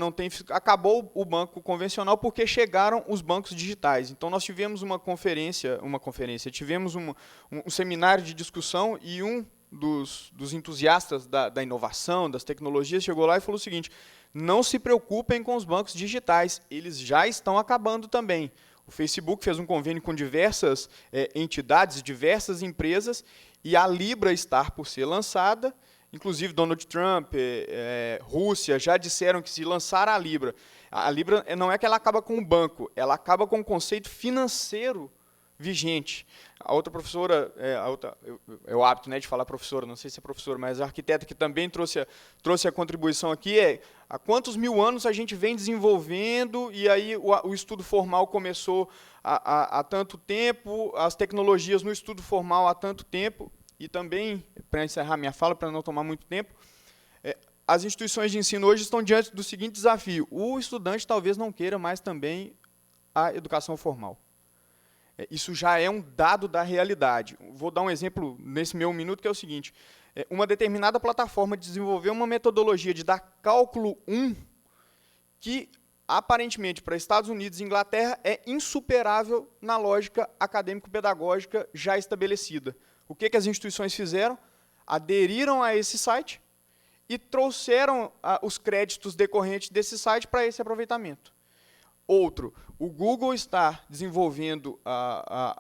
acabou o banco convencional porque chegaram os bancos digitais. Então, nós tivemos tivemos um seminário de discussão, e um dos entusiastas da inovação, das tecnologias, chegou lá e falou o seguinte: não se preocupem com os bancos digitais, eles já estão acabando também. O Facebook fez um convênio com diversas entidades, diversas empresas, e a Libra está por ser lançada. Inclusive, Donald Trump, Rússia, já disseram que se lançar a Libra não é que ela acaba com o banco, ela acaba com o conceito financeiro vigente. A outra professora, é o hábito, né, de falar professora, não sei se é professora, mas a arquiteta que também trouxe a contribuição aqui há quantos mil anos a gente vem desenvolvendo, e aí o estudo formal começou há tanto tempo, as tecnologias no estudo formal há tanto tempo. E também, para encerrar minha fala, para não tomar muito tempo, as instituições de ensino hoje estão diante do seguinte desafio: o estudante talvez não queira mais também a educação formal. Isso já é um dado da realidade. Vou dar um exemplo nesse meu minuto, que é o seguinte. Uma determinada plataforma desenvolveu uma metodologia de dar cálculo 1 que, aparentemente, para Estados Unidos e Inglaterra, é insuperável na lógica acadêmico-pedagógica já estabelecida. O que as instituições fizeram? Aderiram a esse site e trouxeram os créditos decorrentes desse site para esse aproveitamento. Outro, o Google está desenvolvendo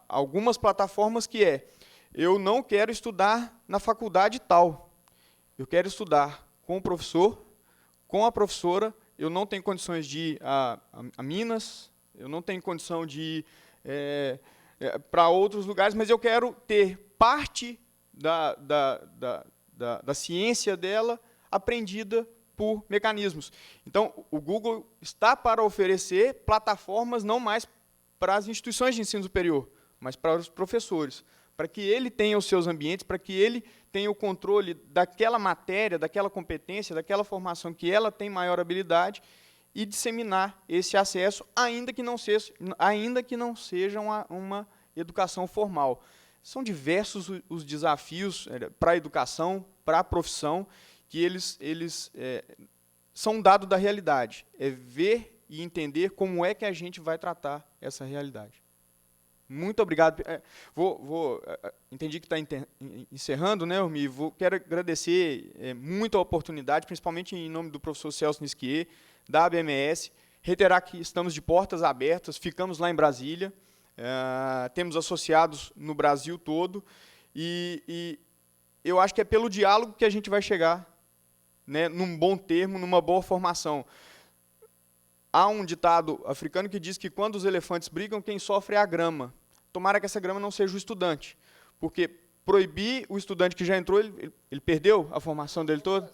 algumas plataformas que eu não quero estudar na faculdade tal, eu quero estudar com o professor, com a professora, eu não tenho condições de ir a Minas, eu não tenho condição de ir para outros lugares, mas eu quero ter parte da ciência dela aprendida por mecanismos. Então, o Google está para oferecer plataformas não mais para as instituições de ensino superior, mas para os professores, para que ele tenha os seus ambientes, para que ele tenha o controle daquela matéria, daquela competência, daquela formação que ela tem maior habilidade e disseminar esse acesso, ainda que não seja uma educação formal. São diversos os desafios para a educação, para a profissão, que eles são um dado da realidade. É ver e entender como é que a gente vai tratar essa realidade. Muito obrigado. Entendi que está encerrando, né, Urmi? Quero agradecer muito a oportunidade, principalmente em nome do professor Celso Nisquier, da ABMS, reiterar que estamos de portas abertas, ficamos lá em Brasília, temos associados no Brasil todo, e eu acho que é pelo diálogo que a gente vai chegar, né, num bom termo, numa boa formação. Há um ditado africano que diz que quando os elefantes brigam, quem sofre é a grama. Tomara que essa grama não seja o estudante, porque proibir o estudante que já entrou, ele perdeu a formação dele toda?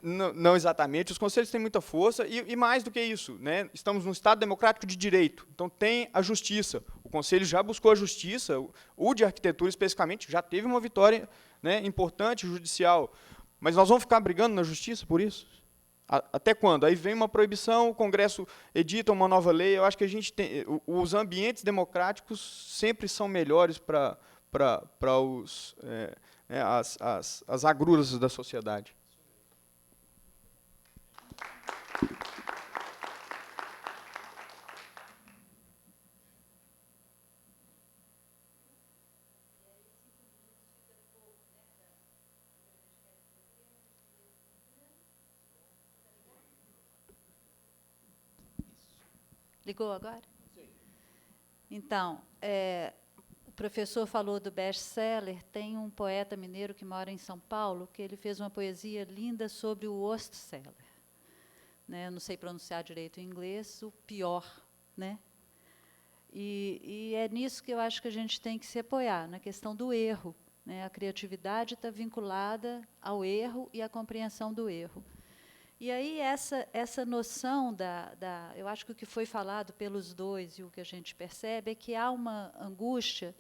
Não exatamente. Os conselhos têm muita força e mais do que isso, né, estamos num Estado democrático de direito, então tem a justiça. O conselho já buscou a justiça, o de arquitetura especificamente já teve uma vitória, né, importante, judicial. Mas nós vamos ficar brigando na justiça por isso? Até quando? Aí vem uma proibição, o Congresso edita uma nova lei. Eu acho que a gente tem, os ambientes democráticos sempre são melhores para as agruras da sociedade. Ligou agora? Sim. Então, o professor falou do best-seller. Tem um poeta mineiro que mora em São Paulo, que ele fez uma poesia linda sobre o worst-seller. Né? Eu não sei pronunciar direito em inglês, o pior. Né? E é nisso que eu acho que a gente tem que se apoiar, na questão do erro. Né? A criatividade está vinculada ao erro e à compreensão do erro. E aí essa noção eu acho que o que foi falado pelos dois e o que a gente percebe é que há uma angústia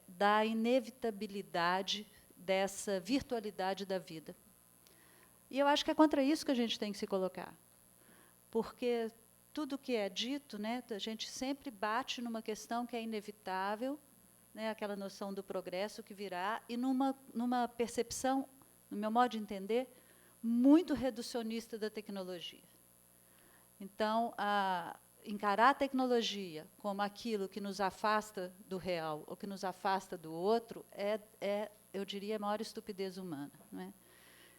da inevitabilidade dessa virtualidade da vida. E eu acho que é contra isso que a gente tem que se colocar, porque tudo que é dito, né, a gente sempre bate numa questão que é inevitável, né, aquela noção do progresso que virá, e numa percepção, no meu modo de entender, muito reducionista da tecnologia. Então, encarar a tecnologia como aquilo que nos afasta do real ou que nos afasta do outro eu diria, a maior estupidez humana. Não é?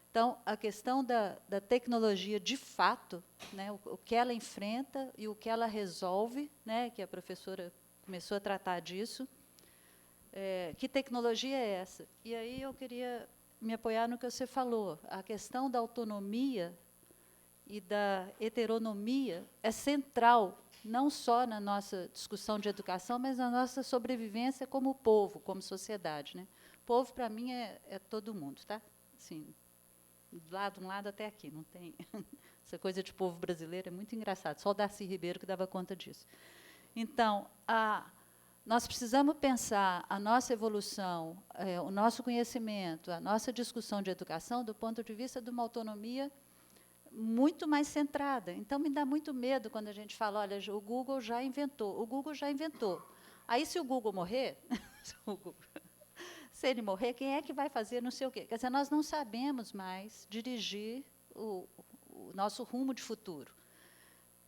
Então, a questão da tecnologia, de fato, né, o que ela enfrenta e o que ela resolve, né, que a professora começou a tratar disso, que tecnologia é essa? E aí eu queria me apoiar no que você falou. A questão da autonomia e da heteronomia é central, não só na nossa discussão de educação, mas na nossa sobrevivência como povo, como sociedade. Né? Povo, para mim, é todo mundo. Tá? Assim, de um lado até aqui. Não tem essa coisa de povo brasileiro, é muito engraçado. Só o Darcy Ribeiro que dava conta disso. Então, nós precisamos pensar a nossa evolução, o nosso conhecimento, a nossa discussão de educação do ponto de vista de uma autonomia muito mais centrada. Então, me dá muito medo quando a gente fala, olha, o Google já inventou. O Google já inventou. Aí, se o Google morrer, se ele morrer, quem é que vai fazer não sei o quê? Quer dizer, nós não sabemos mais dirigir o nosso rumo de futuro.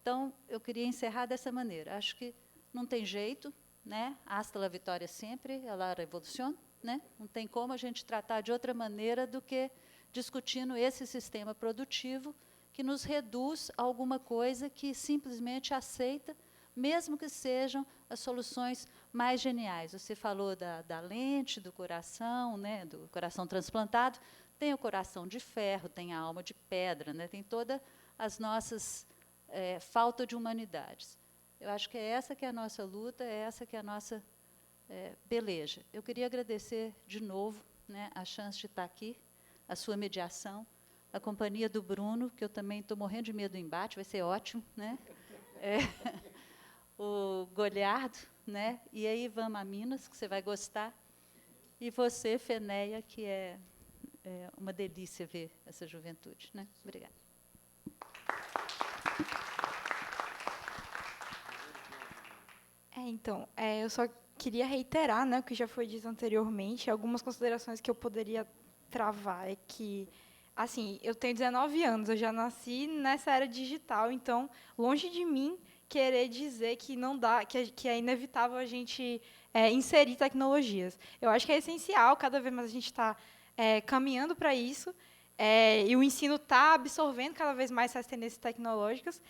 Então, eu queria encerrar dessa maneira. Acho que não tem jeito, né? Hasta la vitória sempre, ela revoluciona, né? Não tem como a gente tratar de outra maneira do que discutindo esse sistema produtivo que nos reduz a alguma coisa que simplesmente aceita, mesmo que sejam as soluções mais geniais. Você falou da lente, do coração, né? Do coração transplantado. Tem o coração de ferro, tem a alma de pedra, né? Tem todas as nossas falta de humanidades. Eu acho que é essa que é a nossa luta, é essa que é a nossa peleja. Eu queria agradecer de novo, né, a chance de estar aqui, a sua mediação, a companhia do Bruno, que eu também estou morrendo de medo do embate, vai ser ótimo, né? O Goliardo, né? E aí vamos a Minas, que você vai gostar, e você, Fenéia, que é uma delícia ver essa juventude, né? Obrigada. Então, eu só queria reiterar, né, o que já foi dito anteriormente, algumas considerações que eu poderia travar é que, assim, eu tenho 19 anos, eu já nasci nessa era digital, então, longe de mim querer dizer que não dá, que é inevitável a gente inserir tecnologias. Eu acho que é essencial, cada vez mais a gente está caminhando para isso, e o ensino está absorvendo cada vez mais essas tendências tecnológicas,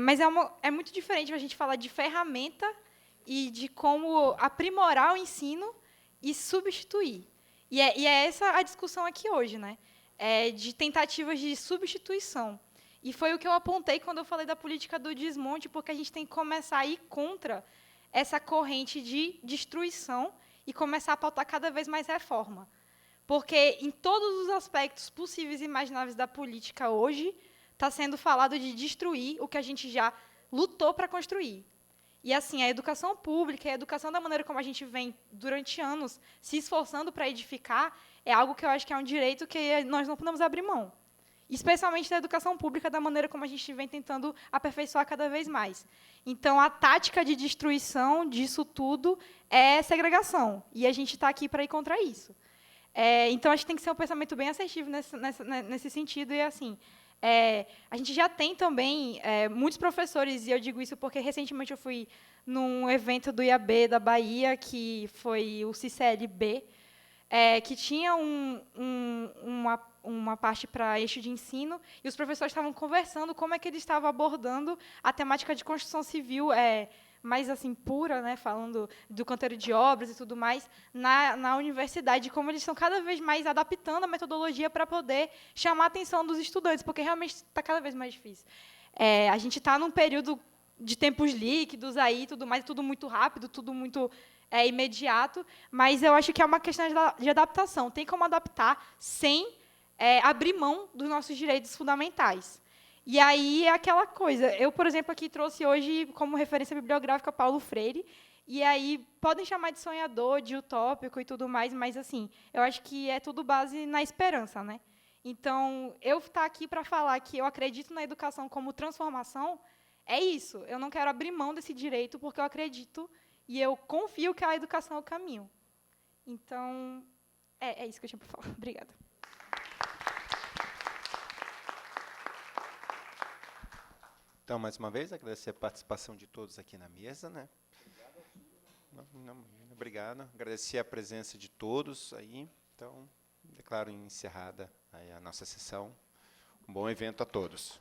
mas é muito diferente a gente falar de ferramenta e de como aprimorar o ensino e substituir. E é essa a discussão aqui hoje, né? De tentativas de substituição. E foi o que eu apontei quando eu falei da política do desmonte, porque a gente tem que começar a ir contra essa corrente de destruição e começar a pautar cada vez mais reforma. Porque, em todos os aspectos possíveis e imagináveis da política hoje, está sendo falado de destruir o que a gente já lutou para construir. E, assim, a educação pública, a educação da maneira como a gente vem, durante anos, se esforçando para edificar, é algo que eu acho que é um direito que nós não podemos abrir mão. Especialmente da educação pública, da maneira como a gente vem tentando aperfeiçoar cada vez mais. Então, a tática de destruição disso tudo é segregação. E a gente está aqui para ir contra isso. Então, acho que tem que ser um pensamento bem assertivo nesse sentido. E, assim, a gente já tem também muitos professores, e eu digo isso porque, recentemente, eu fui num evento do IAB da Bahia, que foi o CCLB, que tinha uma parte para eixo de ensino, e os professores estavam conversando como é que eles estavam abordando a temática de construção civil mais assim pura, né, falando do canteiro de obras e tudo mais, na universidade, como eles estão cada vez mais adaptando a metodologia para poder chamar a atenção dos estudantes, porque realmente está cada vez mais difícil. A gente está num período de tempos líquidos aí, tudo mais, tudo muito rápido, tudo muito imediato, mas eu acho que é uma questão de adaptação. Tem como adaptar sem abrir mão dos nossos direitos fundamentais. E aí é aquela coisa. Eu, por exemplo, aqui trouxe hoje como referência bibliográfica Paulo Freire, e aí podem chamar de sonhador, de utópico e tudo mais, mas assim, eu acho que é tudo base na esperança, né? Então, eu estar aqui para falar que eu acredito na educação como transformação, é isso. Eu não quero abrir mão desse direito porque eu acredito e eu confio que a educação é o caminho. Então, é isso que eu tinha para falar. Obrigada. Então, mais uma vez, agradecer a participação de todos aqui na mesa, né? Obrigado. Agradecer a presença de todos aí. Então, declaro encerrada aí a nossa sessão. Um bom evento a todos.